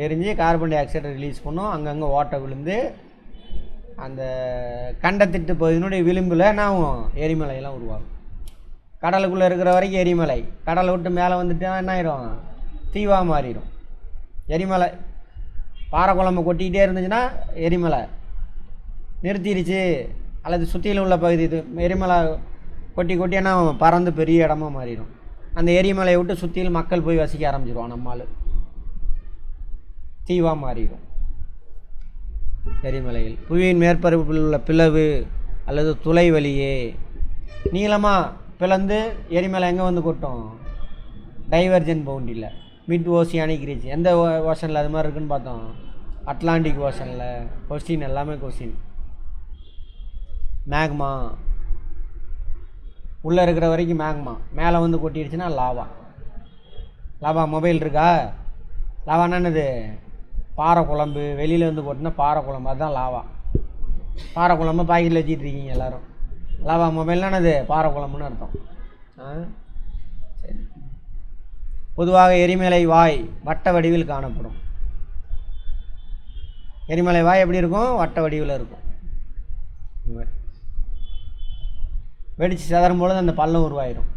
எரிஞ்சு கார்பன் டை ஆக்சைடை ரிலீஸ் பண்ணும், அங்கங்கே ஓட்டை விழுந்து அந்த கண்டத்திட்டு பகுதியினுடைய விளிம்பில் என்ன ஆகும்? எரிமலையெல்லாம் உருவாகும். கடலுக்குள்ளே இருக்கிற வரைக்கும் எரிமலை, கடலை விட்டு மேலே வந்துட்டு என்ன ஆயிரும்? தீவாக மாறிடும். எரிமலை பாறை குழம்பு கொட்டிக்கிட்டே இருந்துச்சுன்னா எரிமலை நிறுத்திடுச்சு, அல்லது சுற்றியில் உள்ள பகுதி இது எரிமலை கொட்டி என்ன பறந்து பெரிய இடமா மாறிடும். அந்த எரிமலையை விட்டு சுற்றியில் மக்கள் போய் வசிக்க ஆரம்பிச்சிடுவான். நம்மால் தீவாக மாறிடும். எரிமலையில் புவியின் மேற்பரப்பில் உள்ள பிளவு அல்லது துளை வழியே நீளமாக பிளந்து எரிமலை எங்கே வந்து கொட்டும்? டைவர்ஜென்ட் பவுண்டரியில், மிட் ஓசியானிக் ரீச். எந்த ஓஷனில் அது மாதிரி இருக்குதுன்னு பார்த்தோம்? அட்லாண்டிக் ஓஷனில். கொஸ்டின் எல்லாமே கொஸ்டின். மேக்மா உள்ளே இருக்கிற வரைக்கும் மேக்மா, மேலே வந்து கொட்டிடுச்சுன்னா லாவா. மொபைல் இருக்கா? லாவானா என்னது? பாறை குழம்பு. வெளியில் வந்து கொட்டினா பாறை குழம்பு, அதுதான் லாவா. பாறை குழம்பு பாக்கெட்டில் வச்சுட்டு இருக்கீங்க எல்லோரும். லாவா மொபைல்னா என்னது? பாறை குழம்புன்னு அர்த்தம். சரி. பொதுவாக எரிமலை வாய் வட்ட வடிவில் காணப்படும். எரிமலை வாய் எப்படி இருக்கும்? வட்ட வடிவில் இருக்கும். வெடித்து சதறும் பொழுது அந்த பள்ளம் உருவாயிடும்.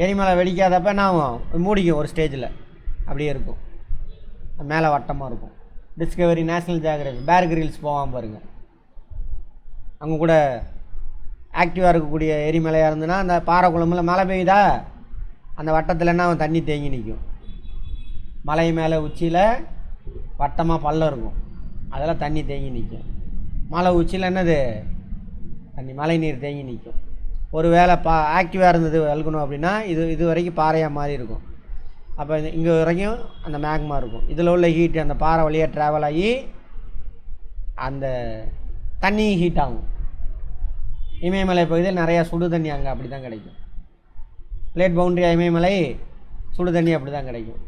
எரிமலை வெடிக்காதப்ப என்ன ஆகும்? மூடிக்கும் ஒரு ஸ்டேஜில், அப்படியே இருக்கும், மேலே வட்டமாக இருக்கும். டிஸ்கவரி, நேஷ்னல் ஜியோகிராஃபி, பேர் கிரில்ஸ் போவான் பாருங்கள். அங்கே கூட ஆக்டிவாக இருக்கக்கூடிய எரிமலையாக இருந்ததுன்னா அந்த பாறை குழம்புல மழை பெய்யுதா, அந்த வட்டத்தில் என்ன தண்ணி தேங்கி நிற்கும். மலை மேலே உச்சியில் வட்டமாக பள்ளம் இருக்கும், அதெல்லாம் தண்ணி தேங்கி நிற்கும். மலை உச்சியில் என்னது? தண்ணி, மழை நீர் தேங்கி நிற்கும். ஒரு வேளை ஆக்டிவாக இருந்தது வல்கணும் அப்படின்னா இது வரைக்கும் பாறையாக மாறி இருக்கும். அப்போ இங்கே வரைக்கும் அந்த மேக்மா இருக்கும். இதில் உள்ள ஹீட்டு அந்த பாறை வழியாக ட்ராவல் ஆகி அந்த தண்ணி ஹீட் ஆகும். இமயமலை பகுதியில் நிறையா சுடு தண்ணி அங்கே அப்படி தான் கிடைக்கும். பிளேட் பவுண்டரி இமயமலை, சுடு தண்ணி அப்படி தான் கிடைக்கும்.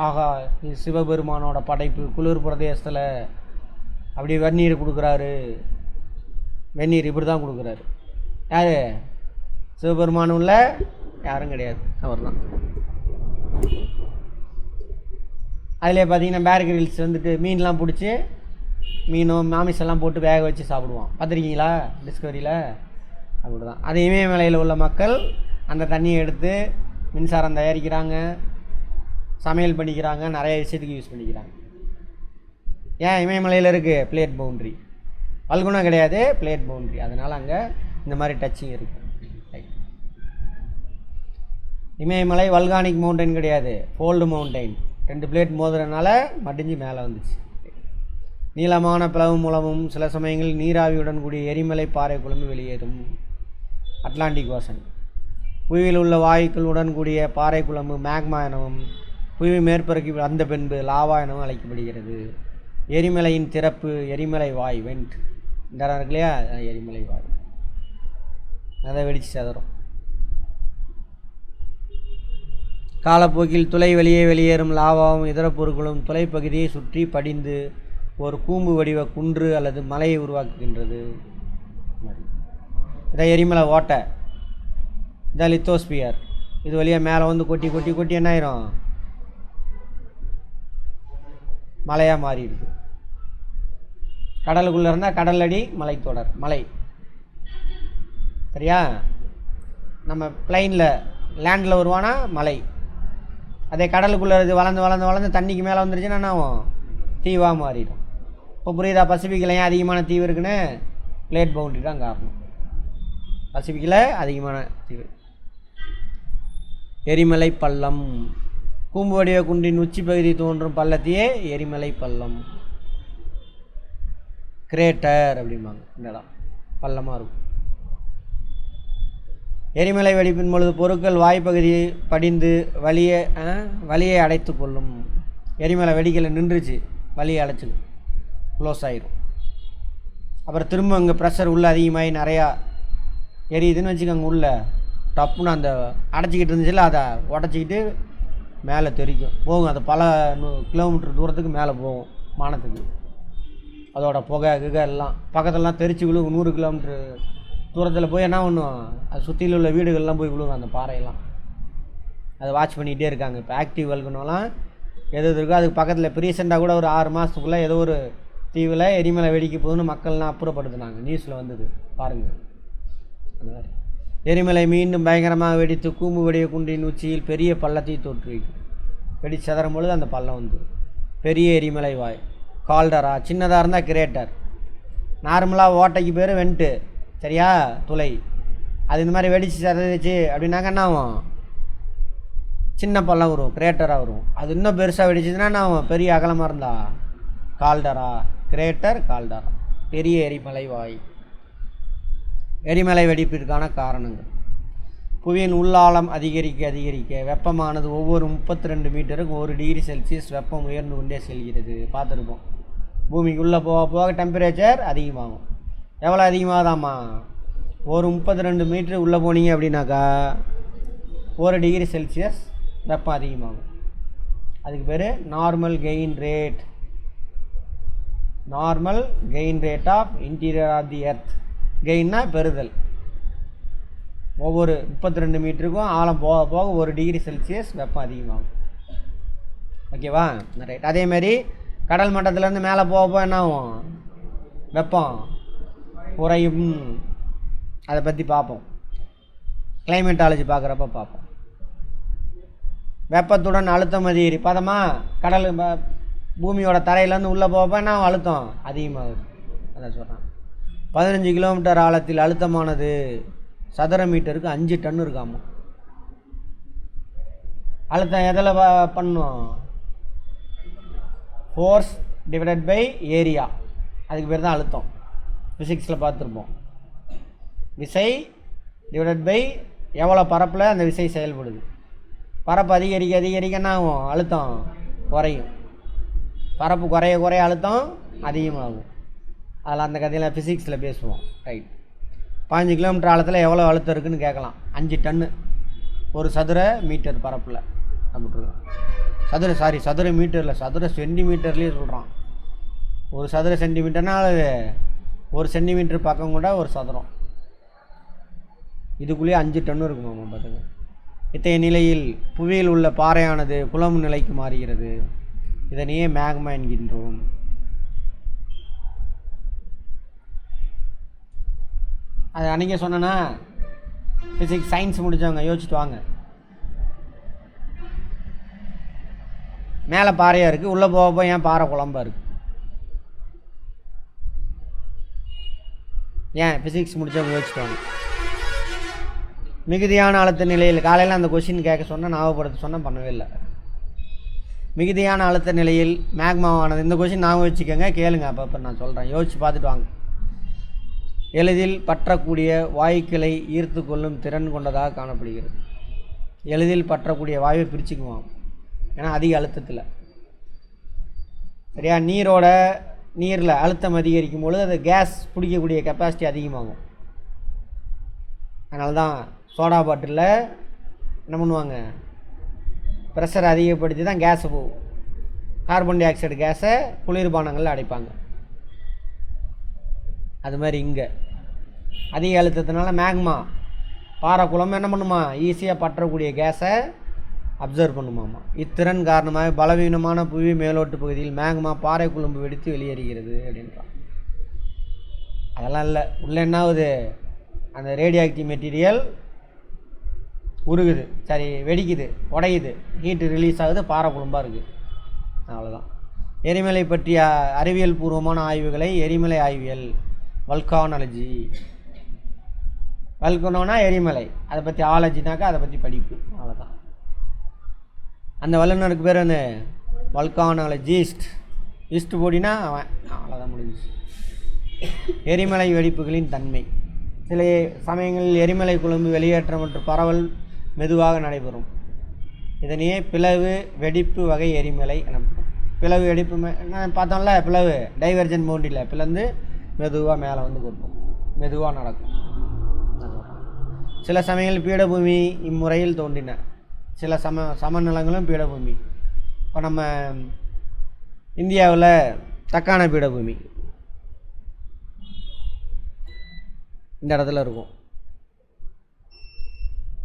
ஆகா, இது சிவபெருமானோட படைப்பு, குளிர் பிரதேசத்தில் அப்படி வெந்நீர் கொடுக்குறாரு. வெந்நீர் இப்படி தான் கொடுக்குறாரு. யார்? சிவபெருமானும் இல்லை, யாரும் கிடையாது, அவர் தான். அதில் பார்த்தீங்கன்னா பேர் கிரில்ஸ் வந்துட்டு மீன்லாம் பிடிச்சி, மீனும் மாமிசெல்லாம் போட்டு வேக வச்சு சாப்பிடுவான். பார்த்துருக்கீங்களா டிஸ்கவரியில்? அப்படி தான். அது இமயமலையில் உள்ள மக்கள் அந்த தண்ணியை எடுத்து மின்சாரம் தயாரிக்கிறாங்க, சமையல் பண்ணிக்கிறாங்க, நிறைய விஷயத்துக்கு யூஸ் பண்ணிக்கிறாங்க. ஏன்? இமயமலையில் இருக்குது பிளேட் பவுண்ட்ரி. வல்குனா கிடையாது, பிளேட் பவுண்ட்ரி. அதனால் அங்கே இந்த மாதிரி டச்சிங் இருக்குது. இமயமலை வல்கானிக் மவுண்டைன் கிடையாது, ஃபோல்டு மவுண்டைன். 2 பிளேட் மோதுறதுனால மடிஞ்சு மேலே வந்துச்சு. நீளமான பிளவு மூலமும் சில சமயங்களில் நீராவியுடன் கூடிய எரிமலை பாறை குழம்பு வெளியேறும். Atlantic ocean. புவியில் உள்ள வாயுக்களுடன் கூடிய பாறை குழம்பு மேக்மா எனவும் புவி மேற்பரப்பில் அந்த பின்பு லாவா எனவும் அழைக்கப்படுகிறது. எரிமலையின் திறப்பு எரிமலை வாய் வெண்ட். இந்த இடம் இருக்கு இல்லையா, எரிமலை வாய், அதை வெடித்து சதறும். காலப்போக்கில் துளை வெளியேறும் லாவாவும் இதர பொருட்களும் துளைப்பகுதியை சுற்றி படிந்து ஒரு கூம்பு வடிவ குன்று அல்லது மலையை உருவாக்குகின்றது. இதான் எரிமலை ஓட்டை, இதான் லித்தோஸ்பியர். இது வழியாக மேலே வந்து கொட்டி கொட்டி கொட்டி என்ன ஆயிரும், மலையாக மாறிடுது. கடலுக்குள்ளே இருந்தால் கடல் அடி மலைத்தொடர் மலை. சரியா, நம்ம பிளைனில் லேண்டில் வருவானா மலை, அதே கடலுக்குள்ளே இது வளர்ந்து வளர்ந்து வளர்ந்து தண்ணிக்கு மேலே வந்துருச்சுன்னா என்ன ஆகும், தீவாக மாறிடும். இப்போ புரியுதா, பசிபிக்கில் ஏன் அதிகமான தீவு இருக்குன்னு, பிளேட் பவுண்டரி தான் காரணம். பசிபிக்கில் அதிகமான தீவு. எரிமலை பள்ளம், கூம்பு வடிவ குன்றின் உச்சி பகுதி தோன்றும் பள்ளத்தையே எரிமலை பள்ளம், கிரேட்டர் அப்படிம்பாங்க. இந்த இடம் பள்ளமாக இருக்கும். எரிமலை வெடிப்பின் பொழுது பொருட்கள் வாய்ப்பகுதியை படிந்து வலியை அடைத்து கொள்ளும். எரிமலை வெடிக்கலை, நின்றுச்சு, வலியை அடைச்சிது, க்ளோஸ் ஆயிரும். அப்புறம் திரும்ப அங்கே ப்ரெஷர் உள்ளே அதிகமாகி நிறையா எரியுதுன்னு வச்சுக்கோங்க, உள்ளே டப்புன்னு அந்த அடைச்சிக்கிட்டு இருந்துச்சுல அதை உடச்சிக்கிட்டு மேலே தெரிக்கும் போகும். அது பல கிலோமீட்டர் தூரத்துக்கு மேலே போகும் வானத்துக்கு. அதோட புகை கிகை எல்லாம் பக்கத்துலலாம் தெரிச்சு விழுகும். 100 கிலோமீட்ரு தூரத்தில் போய் என்ன பண்ணும், அது சுற்றியில் உள்ள வீடுகள்லாம் போய் விழுகும் அந்த பாறையெல்லாம். அதை வாட்ச் பண்ணிகிட்டே இருக்காங்க. இப்போ ஆக்டிவ் வல்கனோலாம் எது இருக்கோ அதுக்கு பக்கத்தில் இப்போ ரீசெண்டாக கூட ஒரு 6 மாதத்துக்குள்ளே ஏதோ ஒரு தீவில் எரிமலை வெடிக்க போகுதுன்னு மக்கள்லாம் அப்புறப்படுத்தினாங்க, நியூஸில் வந்தது பாருங்கள். அந்த மாதிரி எரிமலை மீண்டும் பயங்கரமாக வெடித்து கூம்பு வடிவ குன்றின் உச்சியில் பெரிய பள்ளத்தை தோற்றுவிக்கும். வெடிச்சு சதறும் பொழுது அந்த பள்ளம் வந்து பெரிய எரிமலை வாய். கால்டரா, சின்னதாக இருந்தால் கிரேட்டர். நார்மலாக ஓட்டைக்கு பேர் வெண்ட்டு, சரியா, துளை. அது இந்த மாதிரி வெடித்து சதறிச்சு அப்படின்னாக்க என்ன ஆகும், சின்ன பள்ளம் வரும், கிரேட்டராக வரும். அது இன்னும் பெருசாக வெடிச்சதுன்னா என்ன ஆகும், பெரிய அகலமாக இருந்தா கால்டரா, கிரேட்டர், கால்டரா, பெரிய எரிமலை வாய். எரிமலை வெடிப்பிற்கான காரணங்கள். புவியின் உள்ளாழம் அதிகரிக்க வெப்பமானது ஒவ்வொரு 32 மீட்டருக்கு 1 டிகிரி செல்சியஸ் வெப்பம் உயர்ந்து கொண்டே செல்கிறது. பார்த்துருப்போம், பூமிக்கு உள்ளே போக போக டெம்பரேச்சர் அதிகமாகும். எவ்வளோ அதிகமாகுதாம்மா, ஒரு 32 மீட்டர் உள்ளே போனீங்க அப்படின்னாக்கா 1 டிகிரி செல்சியஸ் வெப்பம் அதிகமாகும். அதுக்கு பேர் normal gain rate. Normal gain rate of interior of the earth. கெயின்னா பெறுதல். ஒவ்வொரு 32 மீட்டருக்கும் ஆழம் போக போக 1 டிகிரி செல்சியஸ் வெப்பம் அதிகமாகும். ஓகேவா, ரைட். அதேமாரி கடல் மட்டத்திலேருந்து மேலே போக போக என்ன ஆகும், வெப்பம் குறையும். அதை பற்றி பார்ப்போம், கிளைமேட்டாலஜி பார்க்குறப்ப பார்ப்போம். வெப்பத்துடன் அழுத்தம் அதிகரி பதமா, கடல் பூமியோட தரையிலேருந்து உள்ளே போக என்ன அழுத்தம் அதிகமாகுது. அதை சொல்கிறான். 15 கிலோமீட்டர் ஆழத்தில் அழுத்தமானது சதுர மீட்டருக்கு 5 டன் இருக்காமா. அழுத்தம் எதில் பண்ணும், ஃபோர்ஸ் டிவைடட் பை ஏரியா, அதுக்கு பேர் தான் அழுத்தம். ஃபிசிக்ஸில் பார்த்துருப்போம், விசை டிவைடட் பை எவ்வளோ பரப்பில் அந்த விசை செயல்படுது. பரப்பு அதிகரிக்க என்ன ஆகும், அழுத்தம் குறையும். பரப்பு குறைய அழுத்தம் அதிகமாகும். அதில் அந்த கதையில் ஃபிசிக்ஸில் பேசுவோம், ரைட். 15 கிலோமீட்டர் ஆழத்தில் எவ்வளோ அழுத்தம் இருக்குதுன்னு கேட்கலாம். 5 டன்னு ஒரு சதுர மீட்டர் பரப்பில் அப்படின்ட்டு. சதுர மீட்டரில், சதுர சென்டிமீட்டர்லேயே சொல்கிறான். ஒரு சதுர சென்டிமீட்டர்னால் அது 1 சென்டிமீட்டர் பக்கம் கூட ஒரு சதுரம். இதுக்குள்ளேயே 5 டன்னு இருக்குமா பார்த்துங்க. இத்தகைய நிலையில் புவியில் உள்ள பாறையானது குழம்பு நிலைக்கு மாறுகிறது. இதனையே மேக்மா என்கின்றோம். அது அன்றைக்கே சொன்னேன்னா, ஃபிசிக்ஸ் சயின்ஸ் முடித்தவங்க யோசிச்சுட்டு வாங்க. மேலே பாறையாக இருக்குது, உள்ளே போக ஏன் பாறை குழம்பாக இருக்குது? ஏன் ஃபிசிக்ஸ் முடித்தவங்க யோசிச்சுட்டு வாங்க. மிகுதியான அழுத்த நிலையில், காலையில் அந்த கொஷின் கேட்க சொன்னால் ஞாபகப்படுத்த சொன்னால் பண்ணவே இல்லை. மிகுதியான அழுத்த நிலையில் மேக்மாவானது, இந்த கொஷின் ஞாபகம் வச்சுக்கோங்க, கேளுங்க அப்போ நான் சொல்கிறேன், யோசித்து பார்த்துட்டு வாங்க. எளிதில் பற்றக்கூடிய வாயுக்களை ஈர்த்து கொள்ளும் திறன் கொண்டதாக காணப்படுகிறது. எளிதில் பற்றக்கூடிய வாயுவை பிரிச்சுக்குவோம், ஏன்னா அதிக அழுத்தத்தில். சரியா? நீரில் அழுத்தம் அதிகரிக்கும் பொழுது அது கேஸ் பிடிக்கக்கூடிய கெப்பாசிட்டி அதிகமாகும். அதனால தான் சோடா பாட்டிலில் என்ன பண்ணுவாங்க, ப்ரெஷர் அதிகப்படுத்தி தான் கேஸை போகும். கார்பன் டை ஆக்சைடு கேஸை குளிர்பானங்களில் அடைப்பாங்க. அது மாதிரி இங்கே அதிக அழுத்தத்தினால மேக்மா பாறை குழம்பு என்ன பண்ணுமா, ஈஸியாக பற்றக்கூடிய கேஸை அப்சர்வ் பண்ணுமாமா. இத்திறன் காரணமாக பலவீனமான புவி மேலோட்டு பகுதியில் மேக்மா பாறை குழம்பு வெடித்து வெளியேறுகிறது அப்படின்றான். அதெல்லாம் இல்லை, உள்ளே என்ன ஆகுது, அந்த ரேடியோ ஆக்டிவ் மெட்டீரியல் உருகுது, சரி வெடிக்குது, உடையுது, ஹீட்டு ரிலீஸ் ஆகுது, பாறை குழம்பாக இருக்குது. அவ்வளோதான். எரிமலை பற்றிய அறிவியல் பூர்வமான ஆய்வுகளை எரிமலை ஆய்வியல், வல்கானாலஜி. வல்கனோனா எரிமலை, அதை பற்றி ஆலஜினாக்கா அதை பற்றி படிப்பு. அவ்வளோதான். அந்த வல்லுநருக்கு பேர் வந்து வல்கானாலஜிஸ்ட். ஈஸ்ட் போடினா அவன், அவ்வளோதான், முடிஞ்சிச்சு. எரிமலை வெடிப்புகளின் தன்மை. சில சமயங்களில் எரிமலை குழம்பு வெளியேற்றம் மற்றும் பரவல் மெதுவாக நடைபெறும். இதனையே பிளவு வெடிப்பு வகை எரிமலை எனப்படும். பிளவு வெடிப்பு பார்த்தோம்ல, பிளவு டைவர்ஜன் பவுண்டரியில் பிளந்து மெதுவாக மேலே வந்து கொடுக்கும், மெதுவாக நடக்கும். சில சமயங்களில் பீடபூமி இம்முறையில் தோன்றின. சில சமநிலங்களும் பீடபூமி. இப்போ நம்ம இந்தியாவில் தக்கான பீடபூமி இந்த இடத்துல இருக்கும்.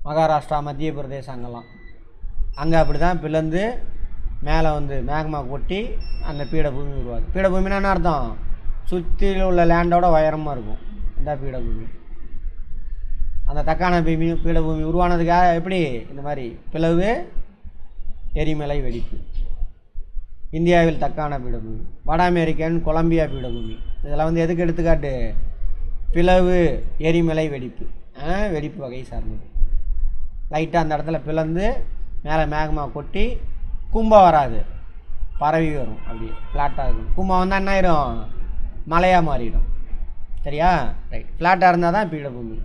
மகாராஷ்டிரா, மத்திய பிரதேசம் அங்கெல்லாம், அங்கே அப்படி தான் பிளந்து மேலே வந்து மேக்மா கொட்டி அந்த பீடபூமி உருவாது. பீடபூமினா என்ன அர்த்தம், சுற்றியில் உள்ள லேண்டோட உயரமாக இருக்கும். இந்த பீடபூமி. அந்த தக்கான பீடபூமி உருவானதுக்காக எப்படி இந்த மாதிரி பிளவு எரிமலை வெடிப்பு. இந்தியாவில் தக்கான பீடபூமி, வட அமெரிக்கன் கொலம்பியா பீடபூமி. இதெல்லாம் வந்து எதுக்கு எடுத்துக்காட்டு, பிளவு எரிமலை வெடிப்பு, வெடிப்பு வகை சார்ந்தது. லைட்டாக அந்த இடத்துல பிளந்து மேலே மேக்மா கொட்டி கும்பம் வராது, பரவி வரும், அப்படியே ஃப்ளாட்டாக இருக்கும். கும்பம் வந்தால் என்ன ஆயிரும், மலையாக மாறிடும். சரியா? ரைட். ஃப்ளாட்டாக இருந்தால் தான் பீடபூமி.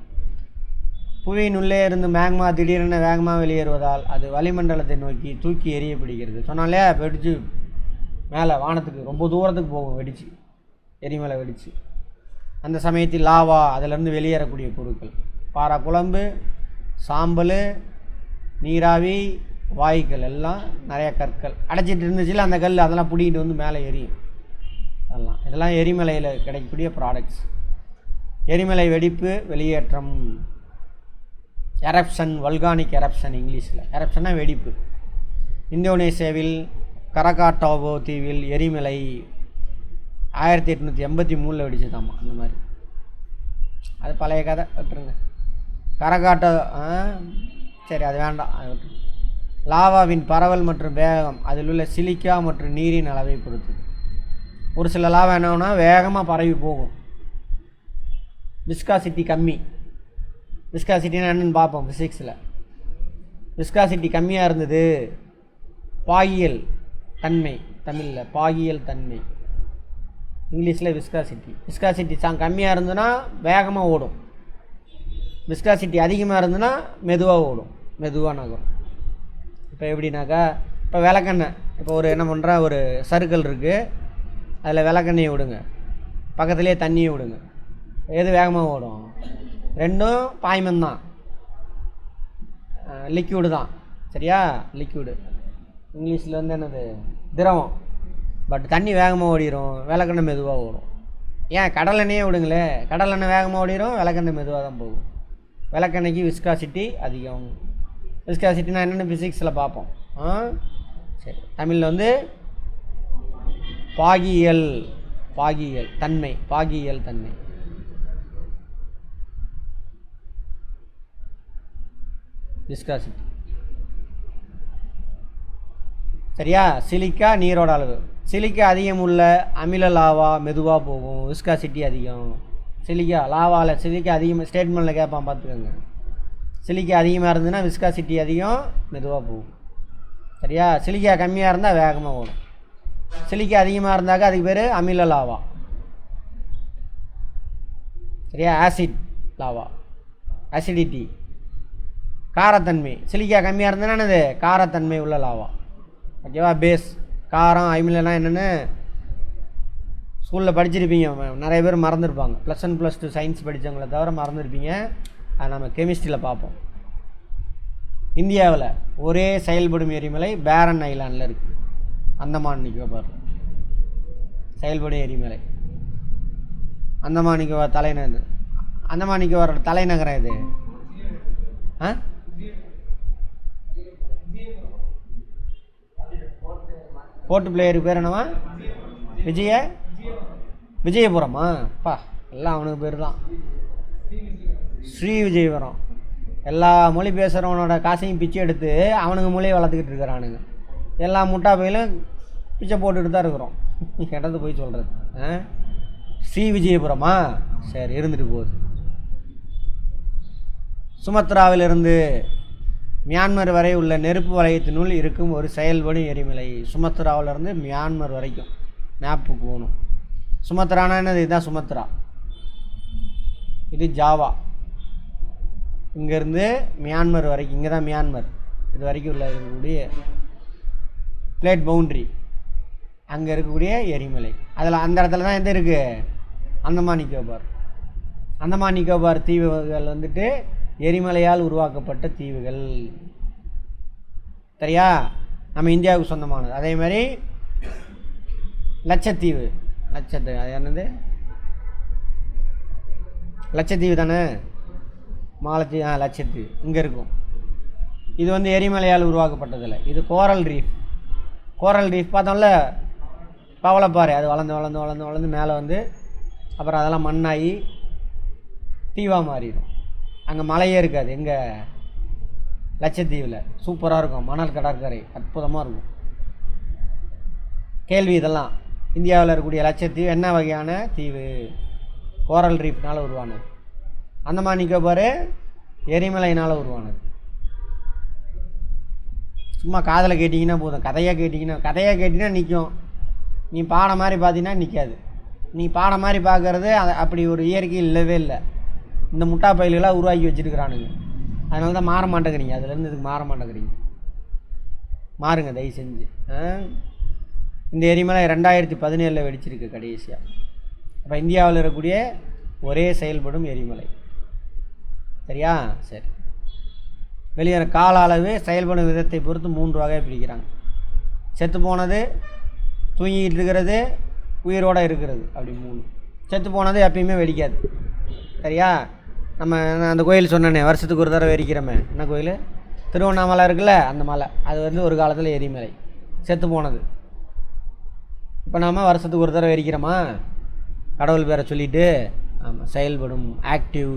புவியின் உள்ளே இருந்து மேக்மா திடீரென வேகமாக வெளியேறுவதால் அது வளிமண்டலத்தை நோக்கி தூக்கி எரியப்படுகிறது. சொன்னாலே வெடிச்சு மேலே வானத்துக்கு ரொம்ப தூரத்துக்கு போகும், வெடிச்சு எரிமலை வெடிச்சு. அந்த சமயத்தில் லாவா, அதிலேருந்து வெளியேறக்கூடிய பொருட்கள், பாறை குழம்பு, சாம்பல், நீராவி, வாயுக்கள், எல்லாம் நிறைய கற்கள் அடைச்சிட்டு இருந்துச்சுல அந்த கல், அதெல்லாம் பிடிக்கிட்டு வந்து மேலே எரியும். இதெல்லாம் எரிமலையில் கிடைக்கக்கூடிய ப்ராடக்ட்ஸ். எரிமலை வெடிப்பு வெளியேற்றம், எரப்ஷன், வல்கானிக் எரப்ஷன் இங்கிலீஷில். எரப்ஷன்னா வெடிப்பு. இந்தோனேசியாவில் கரகாட்டாவோ தீவில் எரிமலை 1883 வெடிச்சதாம்மா. அந்த மாதிரி அது பழைய கதை, விட்டுருங்க. கரகாட்டா சரி, அது வேண்டாம், அது விட்டுருங்க. லாவாவின் பரவல் மற்றும் வேகம் அதில் உள்ள சிலிக்கா மற்றும் நீரின் அளவை பொறுத்து. ஒரு சில லாவா என்னன்னா வேகமாக பரவி போகும், விஸ்காசிட்டி கம்மி. விஸ்காசிட்டினா என்னென்னு பார்ப்போம் ஃபிசிக்ஸில். விஸ்காசிட்டி கம்மியாக இருந்தது, பாகியல் தன்மை, தமிழில் பாகியல் தன்மை, இங்கிலீஷில் விஸ்காசிட்டி. விஸ்காசிட்டி கம்மியாக இருந்ததுன்னா வேகமாக ஓடும், விஸ்காசிட்டி அதிகமாக இருந்ததுன்னா மெதுவாக ஓடும், மெதுவாக நகரும். இப்போ எப்படின்னாக்கா, இப்போ விளக்கெண்ணெய், இப்போ ஒரு என்ன பண்ணுறா, ஒரு சர்க்கிள் இருக்குது, அதில் விளக்கெண்ணெயை விடுங்க, பக்கத்துலேயே தண்ணியை விடுங்க, எது வேகமாக ஓடும்? ரெண்டும் பாய்மந்தான், லிக்யூடு தான். சரியா? லிக்யூடு இங்கிலீஷில் வந்து என்னது, திரவம். பட் தண்ணி வேகமாக ஓடிடும், விளக்கெண்ணெய் மெதுவாக ஓடும். ஏன் கடலெண்ணெயே விடுங்களே, கடலெண்ணெய் வேகமாக ஓடிடும், விளக்கெண்ணெய் மெதுவாக தான் போகும். விளக்கெண்ணெய்க்கு விஸ்காசிட்டி அதிகம். விஸ்காசிட்டினா என்னென்னு ஃபிசிக்ஸில் பார்ப்போம். சரி, தமிழில் வந்து பாகியல், பாகியல் தன்மை, பாகியல் தன்மை. விஸ்காசிட்டி. சரியா? சிலிக்கா நீரோட அளவு. சிலிக்கா அதிகம் உள்ள அமில லாவா மெதுவாக போகும், விஸ்காசிட்டி அதிகம். சிலிக்கா லாவாவில் சிலிக்கா அதிகமாக, ஸ்டேட்மெண்ட்டில் கேட்பான் பார்த்துக்கோங்க. சிலிக்கா அதிகமாக இருந்ததுன்னா விஸ்காசிட்டி அதிகம், மெதுவாக போகும். சரியா? சிலிக்கா கம்மியாக இருந்தால் வேகமாக ஓடும். சிலிக்கா அதிகமாக இருந்தாக்கா அதுக்கு பேர் அமில லாவா. சரியா? Acid lava, acidity. காரத்தன்மை, சிலிக்கா கம்மியாக இருந்ததுன்னா என்னது, காரத்தன்மை உள்ள லாவா. ஓகேவா? பேஸ், காரம், அமிலனா என்னென்னு ஸ்கூலில் படிச்சிருப்பீங்க, நிறைய பேர் மறந்துருப்பாங்க. +1 +2 சயின்ஸ் படித்தவங்கள தவிர மறந்துருப்பீங்க. அதை நம்ம கெமிஸ்ட்ரியில் பார்ப்போம். இந்தியாவில் ஒரே செயல்படும் எரிமலை பேரன் ஐலாண்டில் இருக்குது, அந்தமான் நிக்கோபார் செயல்படும் எரிமலை. அந்தமான் நிக்கோபார் தலைநகர், அந்தமான் நிக்கோபாரோட தலைநகரம் இது. போர்ட் பிளேயருக்கு பேர் என்னவா? விஜயபுரமா? அப்பா, எல்லாம் அவனுக்கு பேர் தான். ஸ்ரீ விஜயபுரம். எல்லா மொழி பேசுகிறவனோட காசையும் பிச்சை எடுத்து அவனுங்க மொழியை வளர்த்துக்கிட்டு இருக்கிறானுங்க. எல்லா முட்டா பையிலும் பிச்சை போட்டுட்டு தான் இருக்கிறோம். இடத்து போய் சொல்கிறது. ஸ்ரீ விஜயபுரமா? சரி, இருந்துட்டு போகுது. சுமத்ராவிலிருந்து மியான்மர் வரை உள்ள நெருப்பு வளையத்தினுள் இருக்கும் ஒரு செயல்படும் எரிமலை. சுமத்ராவிலிருந்து மியான்மர் வரைக்கும் மேப்புக்கு போகணும். சுமத்ரானா என்னது? இதுதான் சுமத்ரா, இது ஜாவா. இங்கேருந்து மியான்மர் வரைக்கும், இங்கே தான் மியான்மர், இது வரைக்கும் உள்ள இருக்கக்கூடிய பிளேட் பவுண்ட்ரி, அங்கே இருக்கக்கூடிய எரிமலை. அதில் அந்த இடத்துல தான் எது இருக்குது? அந்தமான் நிக்கோபார். அந்தமான் நிக்கோபார் தீவுகள் வந்துட்டு எரிமலையால் உருவாக்கப்பட்ட தீவுகள். சரியா? நம்ம இந்தியாவுக்கு சொந்தமானது. அதே மாதிரி லட்சத்தீவு, அது என்னது? லட்சத்தீவு தானே, மாலத்தீவு. லட்சத்தீவு இங்கே இருக்கும். இது வந்து எரிமலையால் உருவாக்கப்பட்டதில்லை. இது கோரல் ரீஃப். கோரல் ரீஃப் பார்த்தோம்ல, பவளப்பாறை, அது வளர்ந்து வளர்ந்து வளர்ந்து வளர்ந்து மேலே வந்து அப்புறம் அதெல்லாம் மண்ணாகி தீவாக மாறிடும். அங்கே மலையே இருக்காது. எங்கே? லட்சத்தீவில். சூப்பராக இருக்கும், மணல் கடற்கரை அற்புதமாக இருக்கும். கேள்வி இதெல்லாம். இந்தியாவில் இருக்கக்கூடிய லட்சத்தீவு என்ன வகையான தீவு? கோரல் ரீஃப்னால் உருவானது. அந்தமான் நிக்கோபார் எரிமலையினால் உருவானது. சும்மா காதில் கேட்டிங்கன்னா போதும், கதையாக கேட்டிங்கன்னா நிற்கும். நீ பாடம் மாதிரி பார்த்தீங்கன்னா நிற்காது. நீ பாடம் மாதிரி பார்க்குறது அப்படி ஒரு இயற்கை இல்லவே இல்லை. இந்த முட்டா பயில்களாக உருவாக்கி வச்சுருக்கிறானுங்க. அதனால தான் மாற மாட்டேங்கிறீங்க. அதுலேருந்து இதுக்கு மாற மாட்டேங்கிறீங்க. மாறுங்க தயவு செஞ்சு. இந்த எரிமலை 2017 வெடிச்சிருக்கு கடைசியாக. அப்போ இந்தியாவில் இருக்கக்கூடிய ஒரே செயல்படும் எரிமலை. சரியா? சரி. வெளியேற கால அளவு செயல்படும் விதத்தை பொறுத்து 3 வகையாக பிரிக்கிறாங்க. செத்து போனது, தூங்கிக்கிட்டு இருக்கிறது, உயிரோடு இருக்கிறது, அப்படி 3. செத்து போனது எப்பயுமே வெடிக்காது. சரியா? நம்ம அந்த கோயில் சொன்னேனே, வருஷத்துக்கு ஒரு தடவை எரிக்கிறோமே, என்ன கோயில்? திருவண்ணாமலை இருக்குல்ல, அந்த மலை. அது வந்து ஒரு காலத்தில் எரிமலை, செத்து போனது. இப்போ நாம் வருஷத்துக்கு ஒரு தடவை எரிக்கிறோமா? கடவுள் பேரை சொல்லிவிட்டு. ஆமாம், செயல்படும், ஆக்டிவ்.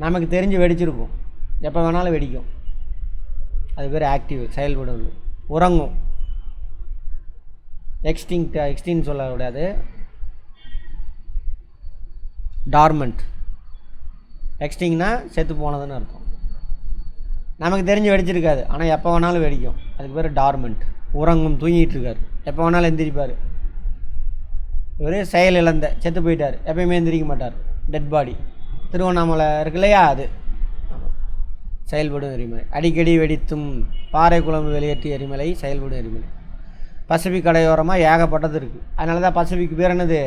நமக்கு தெரிஞ்சு வெடிச்சிருக்கும், எப்போ வேணாலும் வெடிக்கும். அது பேர் ஆக்டிவ், செயல்படும். உறங்கும். எக்ஸ்டிங்க்ட் சொல்லக்கூடாது, டார்மெண்ட். எக்ஸ்டிங்னா செத்து போனதுன்னு அர்த்தம். நமக்கு தெரிஞ்சு வெடிச்சிருக்காது, ஆனால் எப்போ வேணாலும் வெடிக்கும். அதுக்கு பேர் டார்மெண்ட். உறங்கும், தூங்கிட்டு இருக்கார், எப்போ வேணாலும் எந்திரிப்பார். இவர் செயல் இழந்த, செத்து போயிட்டார், எப்பயுமே எந்திரிக்க மாட்டார், டெட் பாடி. திருவண்ணாமலை இருக்கு இல்லையா, அது செயல்படும் எரிமலை. அடிக்கடி வெடித்தும் பாறை குழம்பு வெளியேற்றிய எரிமலை செயல்படும் எரிமலை. பசிபிக் கடையோரமாக ஏகப்பட்டது இருக்குது. அதனால தான் பசிபிக் பேர் என்னது?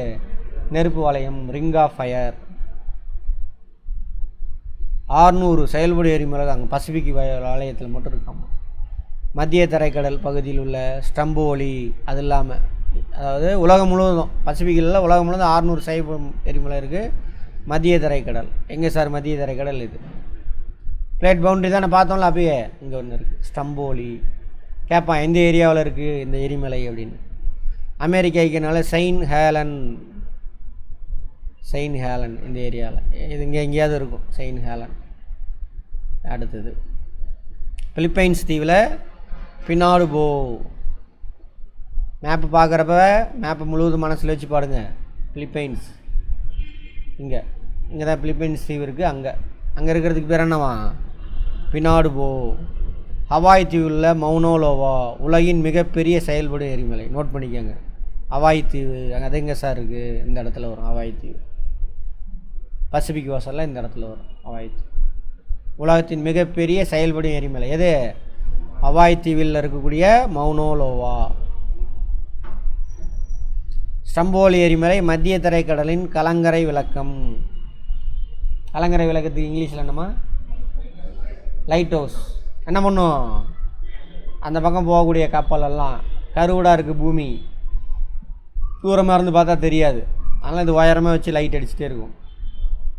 நெருப்பு வளையம், ரிங் ஆஃப் ஃபயர். 600 செயல்படும் எரிமலை அங்கே பசிபிக் வளையத்தில் மட்டும் இருக்காமா. மத்திய தரைக்கடல் பகுதியில் உள்ள ஸ்டம்போலி, அது இல்லாமல், அதாவது உலகம் முழுவதும், பசிபிக்கில் உலகம் முழுவதும் 600 செயல்படும் எரிமலை இருக்குது. மத்திய தரைக்கடல் எங்கே சார்? மத்திய தரைக்கடல் இது பிளேட் பவுண்ட்ரி தானே பார்த்தோம்ல, அப்பயே இங்கே ஒன்று இருக்குது, ஸ்டம்போலி. கேட்பான், எந்த ஏரியாவில் இருக்குது இந்த எரிமலை அப்படின்னு. அமெரிக்க ஐக்கியனால செயின்ட் ஹேலன் இந்த ஏரியாவில். இது இங்கே எங்கேயாவது இருக்கும், செயின்ட் ஹேலன். அடுத்தது பிலிப்பைன்ஸ் தீவில் பினாடுபோ. மேப்பு பார்க்குறப்ப மேப்பு முழுவதும் மனசில் வச்சு பாடுங்க. பிலிப்பைன்ஸ் இங்கே தான் பிலிப்பைன்ஸ் தீவு இருக்குது. அங்கே இருக்கிறதுக்கு பேர் என்னவா? பினாடுபோ. ஹவாய் தீவில் மௌனோலோவா, உலகின் மிகப்பெரிய செயல்படும் எரிமலை. நோட் பண்ணிக்கோங்க, ஹவாய் தீவு. அது எங்கே சார் இருக்குது? இந்த இடத்துல வரும் ஹவாய் தீவு. பசிபிக் ஓசனில் இந்த இடத்துல வரும் ஹவாய் தீவு. உலகத்தின் மிகப்பெரிய செயல்படும் எரிமலை எது? ஹவாய் தீவில் இருக்கக்கூடிய மௌனோலோவா. ஸ்ட்ரோம்போலி எரிமலை மத்திய தரைக்கடலின் கலங்கரை விளக்கம். கலங்கரை விளக்கத்துக்கு இங்கிலீஷில் என்னம்மா? Light house. என்ன பண்ணும்? அந்த பக்கம் போகக்கூடிய கப்பல் எல்லாம் கருவடாக இருக்குது, பூமி தூரமாக இருந்து பார்த்தா தெரியாது, அதனால் இது உயரமாக வச்சு லைட் அடிச்சுட்டே இருக்கும்.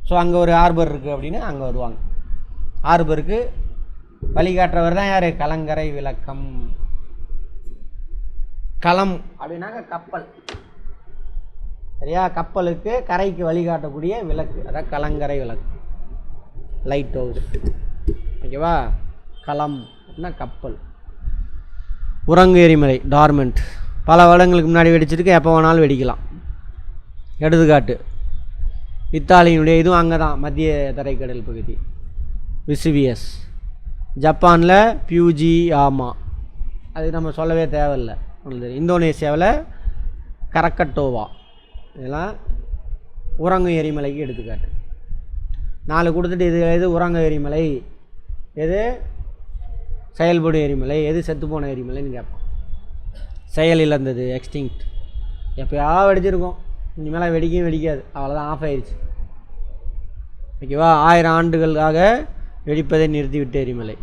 ஸோ அங்கே ஒரு ஹார்பர் இருக்குது அப்படின்னு அங்கே வருவாங்க. ஹார்பருக்கு வழிகாட்டுறவர் தான் யார்? கலங்கரை விளக்கம். களம் அப்படின்னாக்க கப்பல், சரியா? கப்பலுக்கு கரைக்கு வழிகாட்டக்கூடிய விளக்கு, அதான் கலங்கரை விளக்கு, லைட் ஹவுஸ். ஓகேவா? களம் அப்படின்னா கப்பல். உறங்கு எரிமலை டார்மெண்ட், பல வருடங்களுக்கு முன்னாடி வெடிச்சிருக்கு, எப்போ வேணாலும் வெடிக்கலாம். எடுத்துக்காட்டு இத்தாலியினுடைய இதுவும் அங்கே தான், மத்திய தரைக்கடல் பகுதி, விசுவியஸ். ஜப்பானில் பியூஜி ஆமா, அது நம்ம சொல்லவே தேவையில்லை. இந்தோனேசியாவில் கரக்கட்டோவா, இதெல்லாம் உறங்கு எரிமலைக்கு எடுத்துக்காட்டு. 4 கொடுத்துட்டு இது எது உறங்கு எரிமலை, எது செயல்படும் எரிமலை, எது செத்துப்போன எரிமலைன்னு கேட்பான். செயல் இழந்தது, எக்ஸ்டிங்க்ட், எப்போயாவது வெடிச்சிருக்கோம், இனிமேல் வெடிக்கவும் வெடிக்காது, அவ்வளோதான், ஆஃப் ஆயிடுச்சு. ஓகேவா? 1000 ஆண்டுகளுக்காக வெடிப்பதை நிறுத்திவிட்ட எரிமலை.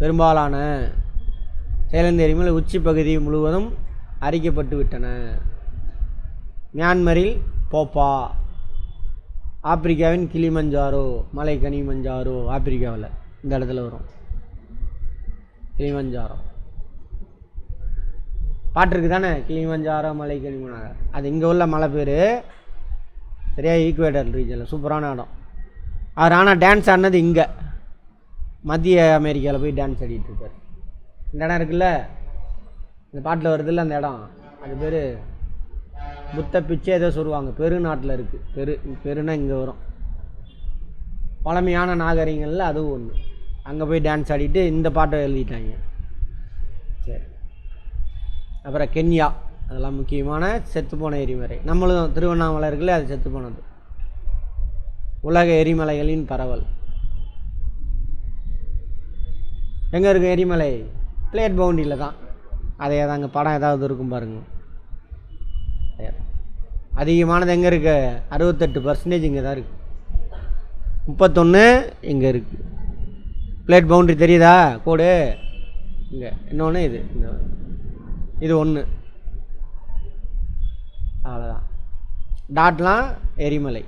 பெரும்பாலான செயலிழந்த எரிமலை உச்சி பகுதி முழுவதும் அரிக்கப்பட்டு விட்டன. மியான்மரில் போப்பா, ஆப்பிரிக்காவின் கிளிமஞ்சாரோ மலை, கனிமஞ்சாரோ ஆப்பிரிக்காவில் இந்த இடத்துல வரும், கிளிமஞ்சாரோ. பாட்டிருக்கு தானே, கிளிமஞ்சாரோ மலை கனிமஞ்சாரோ, அது இங்கே உள்ள மலை பேர், சரியா? ஈக்குவேட்டர் ரீஜனில் சூப்பரான இடம். அவர் ஆனால் டான்ஸ் ஆடினது இங்கே மத்திய அமெரிக்காவில் போய் டான்ஸ் ஆடிட்டு இருப்பார். இந்த இடம் இருக்குல்ல, இந்த பாட்டில் வருதில்ல அந்த இடம், அது பேர் புத்த பிச்சை ஏதோ சொல்லுவாங்க, பெருநாட்டில் இருக்குது. பெருனா இங்கே வரும். பழமையான நாகரிகங்களில் அதுவும் ஒன்று. அங்கே போய் டான்ஸ் ஆடிட்டு இந்த பாட்டை எழுதிட்டாங்க. சரி, அப்புறம் கென்யா, அதெல்லாம் முக்கியமான செத்துப்போன எரிமலை. நம்மளும் திருவண்ணாமலை இருக்குல்ல, அது செத்து போனது. உலக எரிமலைகளின் பரவல் எங்கே இருக்குது? எரிமலை பிளேட் பவுண்டரியில் தான். அதே தாங்க, படம் ஏதாவது இருக்கும் பாருங்கள். அதிகமானது எங்கே இருக்குது? 68% இங்கே தான் இருக்குது, 31 இங்கே இருக்குது. பிளேட் பவுண்டரி தெரியுதா? கோடு இங்கே. இன்னொன்று இது, இது 1, அவ்வளோதான். டாட்லாம் எரிமலை.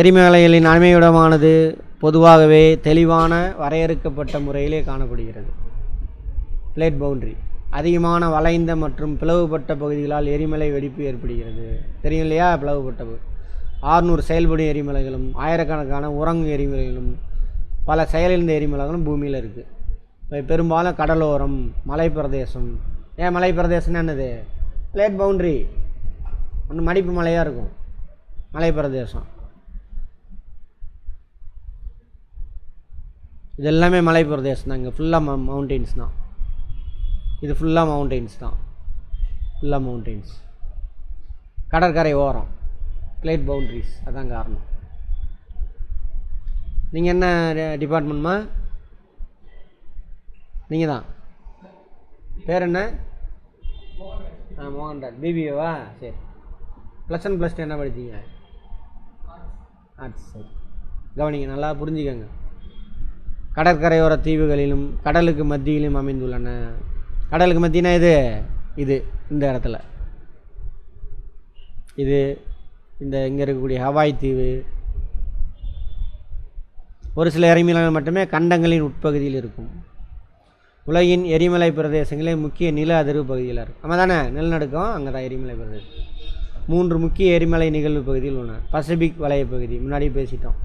எரிமலைகளின் அமைவிடமானது பொதுவாகவே தெளிவான வரையறுக்கப்பட்ட முறையிலே காணப்படுகிறது. Plate boundary. அதிகமான வளைந்த மற்றும் பிளவுபட்ட பகுதிகளால் எரிமலை வெடிப்பு ஏற்படுகிறது. தெரியும் இல்லையா? பிளவுபட்ட 600 செயல்படும் எரிமலைகளும் ஆயிரக்கணக்கான உறங்கு எரிமலைகளும் பல செயலிழந்த எரிமலைகளும் பூமியில் இருக்குது. பெரும்பாலும் கடலோரம், மலைப்பிரதேசம். ஏன் மலைப்பிரதேசம்னு என்னது? பிளேட் பவுண்டரி, ஒன்று மடிப்பு மலையாக இருக்கும் மலைப்பிரதேசம். இது எல்லாமே மலைப்பிரதேசம் தான். இங்கே ஃபுல்லாக மவுண்டெயின்ஸ் தான். இது ஃபுல்லாக மவுண்டெயின்ஸ் தான், ஃபுல்லாக மவுண்டெயின்ஸ். கடற்கரை ஓரம், பிளேட் பவுண்ட்ரிஸ், அதான் காரணம். நீங்கள் என்ன டிபார்ட்மெண்ட்மா? நீங்கள் தான். பேர் என்ன? மோகன்ராஜ். பிபிஏவா? சரி. +1 +2 என்ன படித்தீங்க? ஆர்ட்ஸ். சரி, கவனிங்க, நல்லா புரிஞ்சுக்கங்க. கடற்கரையோர தீவுகளிலும் கடலுக்கு மத்தியிலும் அமைந்துள்ளன. கடலுக்கு மத்தினா இது இந்த இடத்துல, இது இந்த இங்கே இருக்கக்கூடிய ஹவாய் தீவு. ஒரு சில எரிமலைகள் மட்டுமே கண்டங்களின் உட்பகுதியில் இருக்கும். உலகின் எரிமலை பிரதேசங்களே முக்கிய நில அதிர்வு பகுதியில் இருக்கும். நம்ம தானே நிலநடுக்கம், அங்கே தான் எரிமலை பிரதேசம். 3 முக்கிய எரிமலை நிகழ்வு பகுதியில் உள்ளன. பசிபிக் வளைய பகுதி, முன்னாடி பேசிட்டோம்.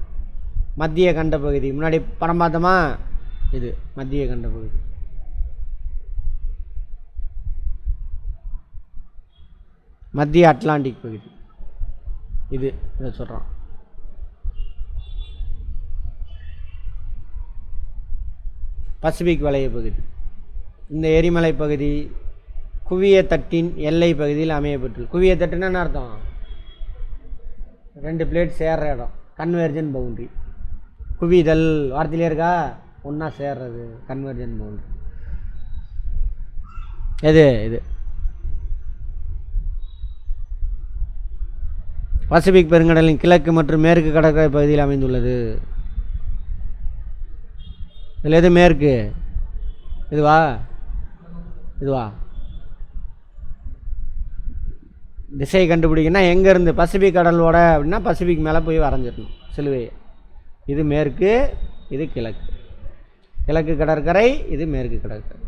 மத்திய கண்ட பகுதி, முன்னாடி படம் பார்த்தோமா, இது மத்திய கண்ட பகுதி. மத்திய அட்லாண்டிக் பகுதி, இதை சொல்கிறோம். பசிபிக் வளைய பகுதி. இந்த எரிமலை பகுதி குவிய தட்டின் எல்லை பகுதியில் அமையப்பட்டுள்ளது. குவிய தட்டுன்னா என்ன அர்த்தம்? 2 பிளேட் சேர்ற இடம், கன்வெர்ஜன் பவுண்டரி. குவிதல் வார்த்தையிலே இருக்கா? ஒன்றா சேர்றது, கன்வெர்ஜன் பவுண்டரி. எது இது பசிபிக் பெருங்கடலின் கிழக்கு மற்றும் மேற்கு கடற்கரை பகுதியில் அமைந்துள்ளது. இதில் எது மேற்கு? இதுவா இதுவா? திசை கண்டுபிடிக்கணும்னா எங்கேருந்து பசிபிக் கடலோட அப்படின்னா பசிபிக் மேலே போய் வரைஞ்சிடணும் சிலுவையை. இது மேற்கு, இது கிழக்கு. கிழக்கு கடற்கரை, இது மேற்கு கடற்கரை.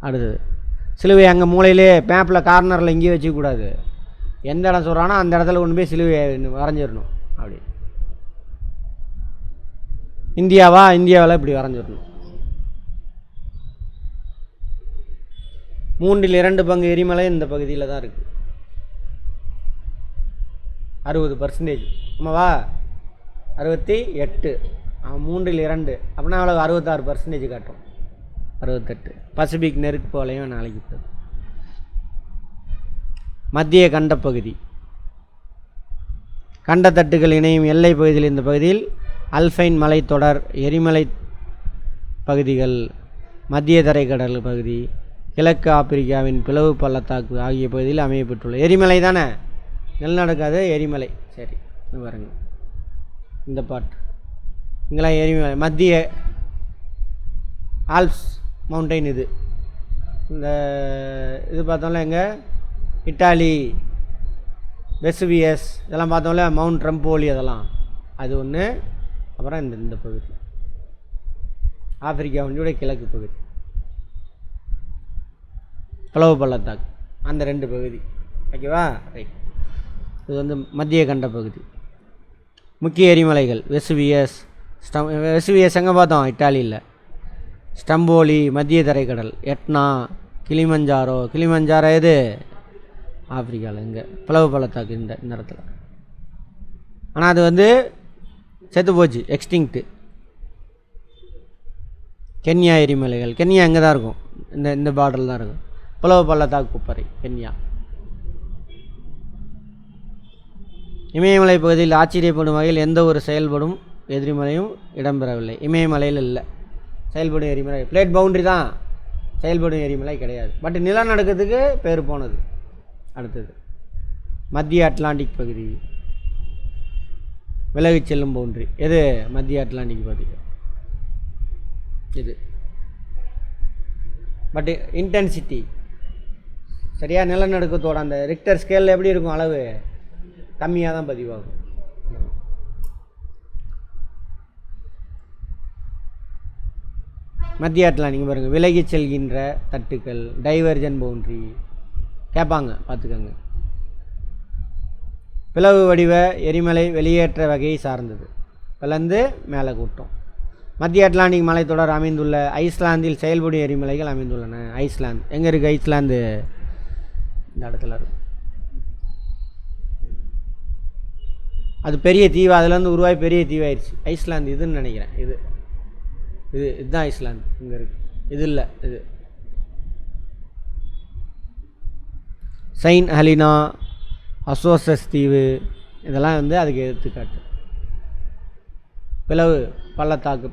அடுத்தது சிலுவை அங்கே மூலையிலே மேப்பில் கார்னரில் இங்கேயே வச்சுக்கூடாது. எந்த இடம் சொல்கிறானோ அந்த இடத்துல கொண்டு போய் சிலுவையை வரைஞ்சிடணும். அப்படி இந்தியாவா, இந்தியாவில் இப்படி வரைஞ்சிடணும். 3/2 பங்கு எரிமலை இந்த பகுதியில் தான் இருக்குது. 60%. ஆமாவா? 68. 3/2 அப்படின்னா அவ்வளோ 66% காட்டும். 68. பசிபிக் நெருக்கு போலையும் நாளைக்கு போகுது. மத்திய கண்டப்பகுதி. கண்டத்தட்டுகள் இணையும் எல்லை பகுதியில் இந்த பகுதியில் அல்பைன் மலைத்தொடர், எரிமலை பகுதிகள், மத்திய தரைக்கடல் பகுதி, கிழக்கு ஆப்பிரிக்காவின் பிளவு பள்ளத்தாக்கு ஆகிய பகுதியில் அமையப்பட்டுள்ளது. எரிமலை தானே, நிலநடுக்காது எரிமலை. சரி பாருங்க இந்த பாட்டு. இங்கெல்லாம் எரிமலை. மத்திய ஆல்ப்ஸ் மவுண்டைன் இது. இந்த இது பார்த்தோம்ல எங்கே இட்டாலி, வெசுவியஸ் இதெல்லாம் பார்த்தோம்ல, மவுண்ட் ட்ரம்போலி அதெல்லாம் அது ஒன்று. அப்புறம் இந்த பகுதி ஆப்பிரிக்கா ஒன்றியோட கிழக்கு பகுதி பிளவு பள்ளத்தாக்கு, அந்த 2 பகுதி. ஓகேவா? ரைட். இது வந்து மத்திய கண்ட பகுதி. முக்கிய எரிமலைகள் வெசுவியஸ். வெசுவியஸ் எங்கே பார்த்தோம்? இட்டாலியில். ஸ்டம்போலி மத்திய தரைக்கடல். Etna, Kilimanjaro. கிளிமஞ்சாரோ எது? ஆப்பிரிக்காவில். இங்கே பிளவு பள்ளத்தாக்கு இந்த இடத்துல. ஆனால் அது வந்து செத்து போச்சு, எக்ஸ்டிங்க்ட்டு. கென்யா எரிமலைகள். கென்யா எங்கே தான் இருக்கும்? இந்த பார்டரில் தான் இருக்கும். பிளவு பள்ளத்தாக்கு குப்பரை கென்யா. இமயமலை பகுதியில் ஆச்சரியப்படும் வகையில் எந்த ஒரு செயல்படும் எரிமலையும் இடம்பெறவில்லை. இமயமலையில் இல்லை செயல்படும் எரிமலை. பிளேட் பவுண்ட்ரி தான், செயல்படும் எரிமலை கிடையாது. பட் நிலநடுக்கத்துக்கு பேர் போனது. அடுத்தது மத்திய அட்லாண்டிக் பகுதி. விலகிச் செல்லும் பவுண்ட்ரி எது? மத்திய அட்லாண்டிக் பகுதி இது. பட் இன்டென்சிட்டி சரியாக நிலநடுக்கத்தோட அந்த ரிக்டர் ஸ்கேலில் எப்படி இருக்கும்? அளவு கம்மியாக தான் பதிவாகும். மத்திய அட்லாண்டிக் பாருங்கள். விலகிச் செல்கின்ற தட்டுக்கள், டைவர்ஜன் பவுண்ட்ரி கேட்பாங்க, பார்த்துக்கோங்க. பிளவு வடிவ எரிமலை வெளியேற்ற வகையை சார்ந்தது. பிளந்து மேலே கூட்டம். மத்திய அட்லாண்டிக் மலைத்தொடர் அமைந்துள்ள ஐஸ்லாந்தில் செயல்படும் எரிமலைகள் அமைந்துள்ளன. ஐஸ்லாந்து எங்கே இருக்குது? ஐஸ்லாந்து இந்த இடத்துல இருக்கு. அது பெரிய தீவு, அதுலேருந்து உருவாகி பெரிய தீவாயிடுச்சு. ஐஸ்லாந்து இதுன்னு நினைக்கிறேன். இதுதான் ஐஸ்லாந்து. இங்கே இருக்குது. இது இல்லை, இது செயின்ட் ஹெலினா, அசோசஸ் தீவு இதெல்லாம் வந்து அதுக்கு எடுத்துக்காட்டு. பிளவு பள்ளத்தாக்கு,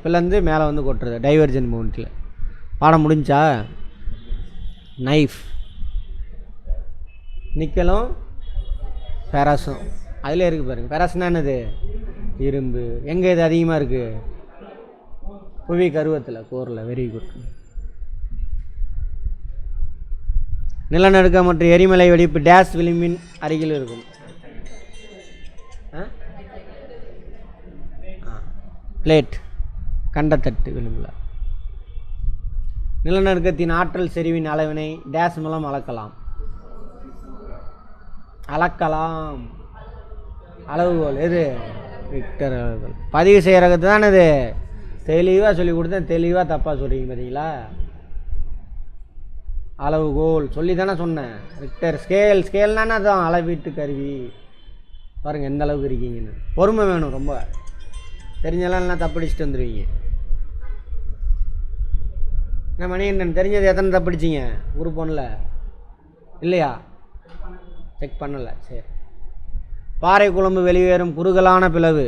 பிளந்து மேலே வந்து கொட்டுறது டைவர்ஜன் பவுண்ட்ரியில். பாடம் முடிஞ்சா? நைஃப், நிக்கலும் ஃபெரஸும் அதில் இருக்குது பாருங்கள். ஃபெரஸ்னா என்னது? இரும்பு. எங்கே இது அதிகமாக இருக்குது? புவி கருவத்தில், கோரில். Very good. நிலநடுக்கம் மற்றும் எரிமலை வெடிப்பு டேஸ் விளிம்பின் அருகில் இருக்கும். பிளேட் கண்டத்தட்டு விளிம்பில். நிலநடுக்கத்தின் ஆற்றல் செறிவின் அளவினை டேஸ் மூலம் அளக்கலாம். அளவுகோல் எது? ரிக்டர் அளவுகோல். பதிவு செய்கிறதுக்கு தான் இது தெளிவாக சொல்லி கொடுத்தேன். தெளிவாக தப்பாக சொல்கிறீங்க பார்த்தீங்களா? அளவுகோல் சொல்லி தானே சொன்னேன். ரிக்டர் ஸ்கேல்னா தான் அளவீட்டு கருவி. பாருங்கள் எந்த அளவுக்கு இருக்கீங்கன்னு. பொறுமை வேணும் ரொம்ப. தெரிஞ்செல்லாம் எல்லாம் தப்படிச்சுட்டு வந்துடுவீங்க. என்ன மணிகண்டன், தெரிஞ்சது எத்தனை தப்படிச்சிங்க? குரூப் 1ல் இல்லையா? செக் பண்ணலை. சரி. பாறை குழம்பு வெளியேறும் குறுகலான பிளவு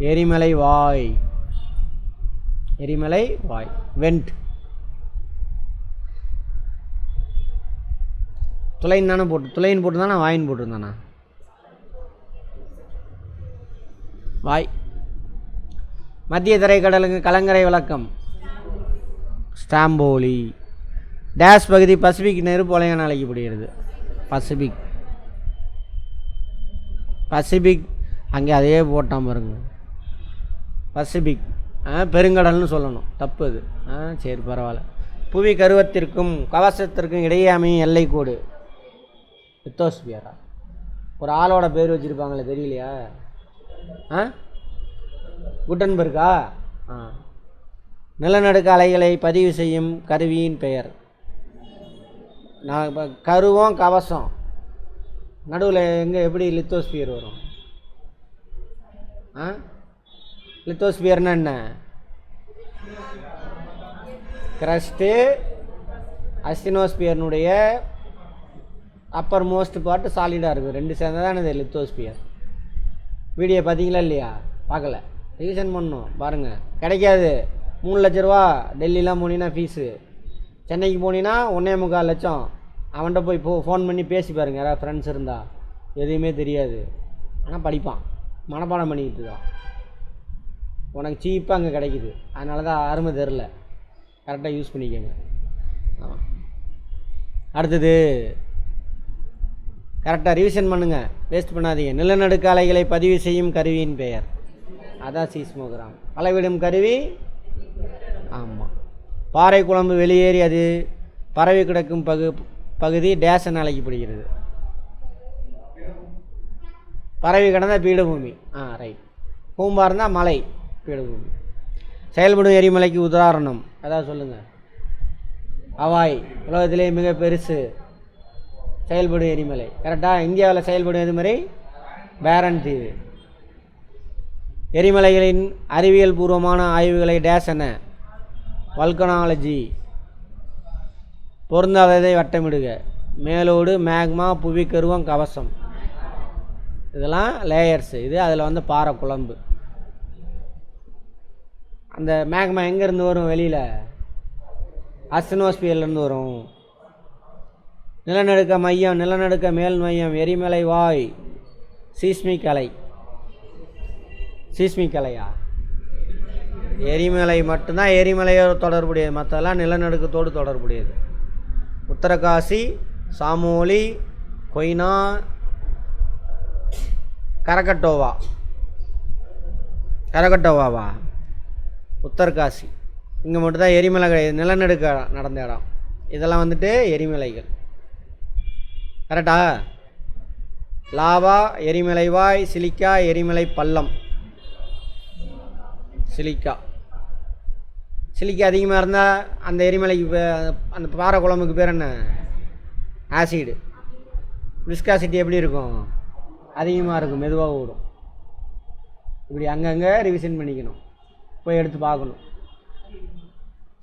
எரிமலை வாய். வெண்ட் துளைன்னு தானே துளைன்னு போட்டுருந்தானா வாயின்னு போட்டிருந்தானா? வாய். மத்திய தரைக்கடலுக்கு கலங்கரை விளக்கம் ஸ்டாம்போலி. டேஷ் பகுதி பசிபிக் நெருப்பு வளையம் அழைக்கப்படுகிறது. பசிபிக். பசிபிக் அங்கே அதே போட்டான் பாருங்க. பசிபிக் பெருங்கடல்னு சொல்லணும், தப்பு அது. சரி பரவாயில்ல. புவி கருவத்திற்கும் கவசத்திற்கும் இடையே அமையும் எல்லை கோடு லித்தோஸ்பியரா. ஒரு ஆளோட பேர் வச்சுருப்பாங்களே, தெரியலையா? குட்டன்பர்கா. நிலநடுக்க அலைகளை பதிவு செய்யும் கருவியின் பெயர். நான் இப்போ கருவம் கவசம் நடுவில் எங்கே எப்படி லித்தோஸ்பியர் வரும்? லித்தோஸ்பியர்னா என்ன? கிரஸ்ட்டு அஸ்டினோஸ்பியர்னுடைய அப்பர் மோஸ்ட் பார்ட்டு சாலிடாக இருக்குது, ரெண்டு சேர்ந்ததான் இது லித்தோஸ்பியர். வீடியோ பார்த்தீங்களா இல்லையா? பார்க்கல, ரிவிஷன் பண்ணணும் பாருங்கள். கிடைக்காது. 3 லட்ச ரூபா டெல்லிலாம் போனீங்கன்னா ஃபீஸு. சென்னைக்கு போனீங்கன்னா 1.25 லட்சம். அவன்கிட்ட போய் ஃபோன் பண்ணி பேசி பாருங்க, யாராவது ஃப்ரெண்ட்ஸ் இருந்தால். எதுவுமே தெரியாது, ஆனால் படிப்பான், மனப்பாடம் பண்ணிக்கிட்டு தான். உனக்கு சீப்பாக அங்கே கிடைக்குது, அதனால தான் அருமை தெரில. கரெக்டாக யூஸ் பண்ணிக்கோங்க. அடுத்தது கரெக்டாக ரிவிஷன் பண்ணுங்கள், வேஸ்ட் பண்ணாதீங்க. நிலநடுக்க அலைகளை பதிவு செய்யும் கருவியின் பெயர் அதான் சீஸ்மோகிராம். அளவிடும் கருவி. ஆமாம். பாறை குழம்பு வெளியேறி அது பரவி கிடக்கும் பகுதி டேஷ் என அழைக்கப்படுகிறது. பரவி கிடந்தா பீடபூமி. ரைட். பூம்பா இருந்தால் மலை, பீடபூமி. செயல்படும் எரிமலைக்கு உதாரணம் அதாவது சொல்லுங்கள். ஹவாய் உலகத்திலே மிக பெருசு செயல்படும் எரிமலை. கரெக்டாக. இந்தியாவில் செயல்படும் எரிமலை பேரன் தீவு. எரிமலைகளின் அறிவியல் பூர்வமான ஆய்வுகளை டேஷ் என வல்கனாலஜி. பொருந்தாததை வட்டமிடுக. மேலோடு மேக்மா, புவிக்கருவம், கவசம். இதெல்லாம் லேயர்ஸு. இது அதில் வந்து பாறை குழம்பு. அந்த மேக்மா எங்கேருந்து வரும்? வெளியில் அஸ்டினோஸ்பியர்லேருந்து வரும். நிலநடுக்க மையம், நிலநடுக்க மேல் மையம், எரிமலை வாய், சீஸ்மிக் அலை. சீஸ்மிக் அலையா? எரிமலை மட்டும்தான் எரிமலையோடு தொடர்புடையது, மற்றெல்லாம் நிலநடுக்கத்தோடு தொடர்புடையது. உத்தரகாசி, சாமோலி, கொய்னா, கரகட்டோவாவா உத்தரகாசி. இங்கே மட்டும்தான் எரிமலை கிடையாது, நிலநடுக்க நடந்த இடம். இதெல்லாம் வந்துட்டு எரிமலைகள். கரெக்டா? லாவா, எரிமலை வாய், சிலிக்கா, எரிமலை பள்ளம். சிலிக்கா அதிகமாக இருந்தால் அந்த எரிமலைக்கு அந்த பாறை குழம்புக்கு பேர் என்ன? ஆசிடு. விஸ்காசிட்டி எப்படி இருக்கும்? அதிகமாக இருக்கும், மெதுவாக ஓடும். இப்படி அங்கங்கே ரிவிஷன் பண்ணிக்கணும், போய் எடுத்து பார்க்கணும்.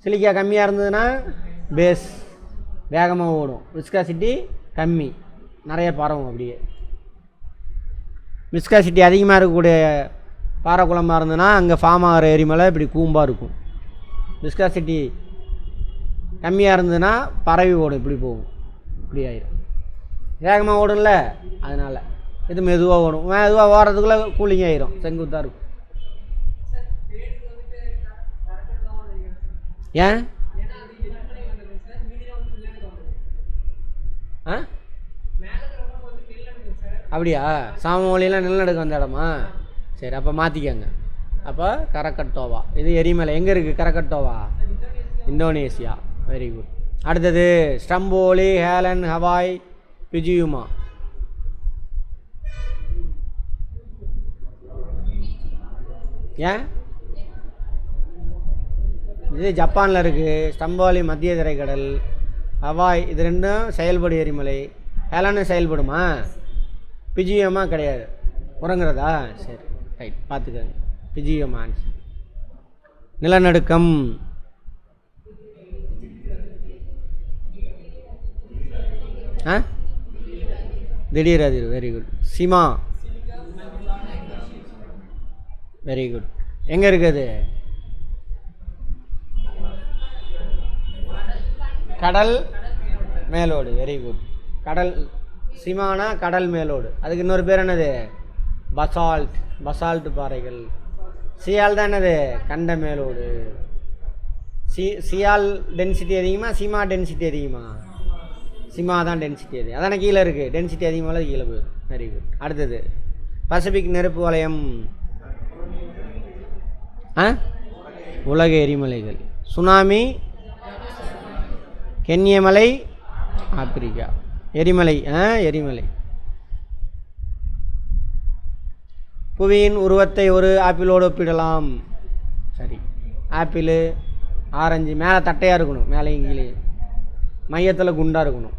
சிலிக்கா கம்மியாக இருந்ததுன்னா பேஸ் வேகமாக ஓடும். விஸ்காசிட்டி கம்மி, நிறைய பரவும். அப்படியே விஸ்காசிட்டி அதிகமாக இருக்கக்கூடிய பாறை குழம்பாக இருந்ததுன்னா அங்கே ஃபார்ம் ஆகிற எரிமலை இப்படி கூம்பாக இருக்கும். விஸ்காசிட்டி கம்மியாக இருந்ததுன்னா பரவி ஓடும், இப்படி போகும், இப்படி ஆயிடும். வேகமாக ஓடும்ல, அதனால் இது மெதுவாக ஓடும். மெதுவாக ஓடுறதுக்குள்ளே கூலிங் ஆயிரும், செங்குத்தாக இருக்கும். ஏன்? அப்படியா? சாமமொழியெலாம் நிலநடுக்கம் வந்த இடமா? சரி, அப்போ மாற்றிக்கங்க. அப்போ கரக்கட்டோவா. இது எரிமலை எங்கே இருக்குது? கரக்கட்டோவா, இந்தோனேசியா. Very good. அடுத்தது ஸ்டம்போலி, ஹேலன், ஹவாய், பிஜியுமா. ஏன்? இது ஜப்பானில் இருக்குது. ஸ்டம்போலி மத்திய தரைக்கடல், ஹவாய் இது ரெண்டும் செயல்படும் எரிமலை. ஹேலனு செயல்படுமா? பிஜியுமா கிடையாது. உறங்குறதா? சரி ரைட், பார்த்துக்கங்க. பிஜியுமா. நிலநடுக்கம். திடீர் அதிர்வு. Very good. சிமா. Very good. எங்கே இருக்குது? கடல் மேலோடு. Very good. கடல், சிமானா கடல் மேலோடு. அதுக்கு இன்னொரு பேர் என்னது? பசால்ட். பசால்ட் பாறைகள். சியால் தான் என்னது? கண்ட மேலோடு. சியால் டென்சிட்டி அதிகமாக, சிமா டென்சிட்டி அதிகமாக? சிமா தான் டென்சிட்டி அதிகம். அதானே கீழே இருக்குது. டென்சிட்டி அதிகமாக கீழே போயிடும். Very good. அடுத்தது பசிபிக் நெருப்பு வலயம். உலக எரிமலைகள். Tsunami, கென்யமலை, Africa. எரிமலை. எரிமலை. புவியின் உருவத்தை ஒரு ஆப்பிளோடு ஒப்பிடலாம். சரி. ஆப்பிள், ஆரஞ்சு மேலே தட்டையாக இருக்கணும், மேலேயும் கீழே, மையத்தில் குண்டாக இருக்கணும்.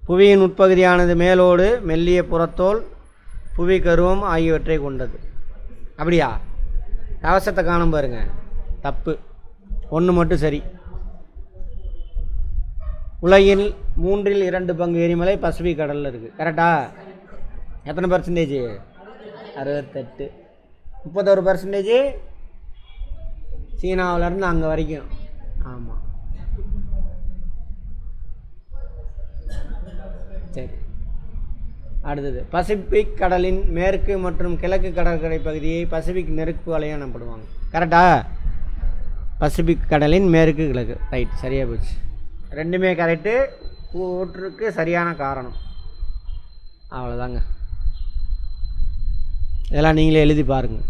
புவியின் உட்பகுதியானது மேலோடு, மெல்லிய புறத்தோல், புவி கருவம் ஆகியவற்றை கொண்டது. அப்படியா? கவசத்தை காணும் பாருங்க. தப்பு. ஒன்று மட்டும் சரி. உலகில் 2/3 எரிமலை பசிபிக் கடலில் இருக்குது. கரெக்டா? எத்தனை பர்சன்டேஜ்? 68. 31% சீனாவிலேருந்து அங்கே வரைக்கும். ஆமாம். சரி. அடுத்தது பசிபிக் கடலின் மேற்கு மற்றும் கிழக்கு கடற்கரை பகுதியை பசிபிக் நெருப்பு வலயம் எனப்படுவாங்க. கரெக்டா? பசிபிக் கடலின் மேற்கு கிழக்கு. ரைட், சரியாக போச்சு. ரெண்டுமே கரெக்டு. கூற்றுக்கு சரியான காரணம். அவ்வளோதாங்க. இதெல்லாம் நீங்களே எழுதி பாருங்கள்.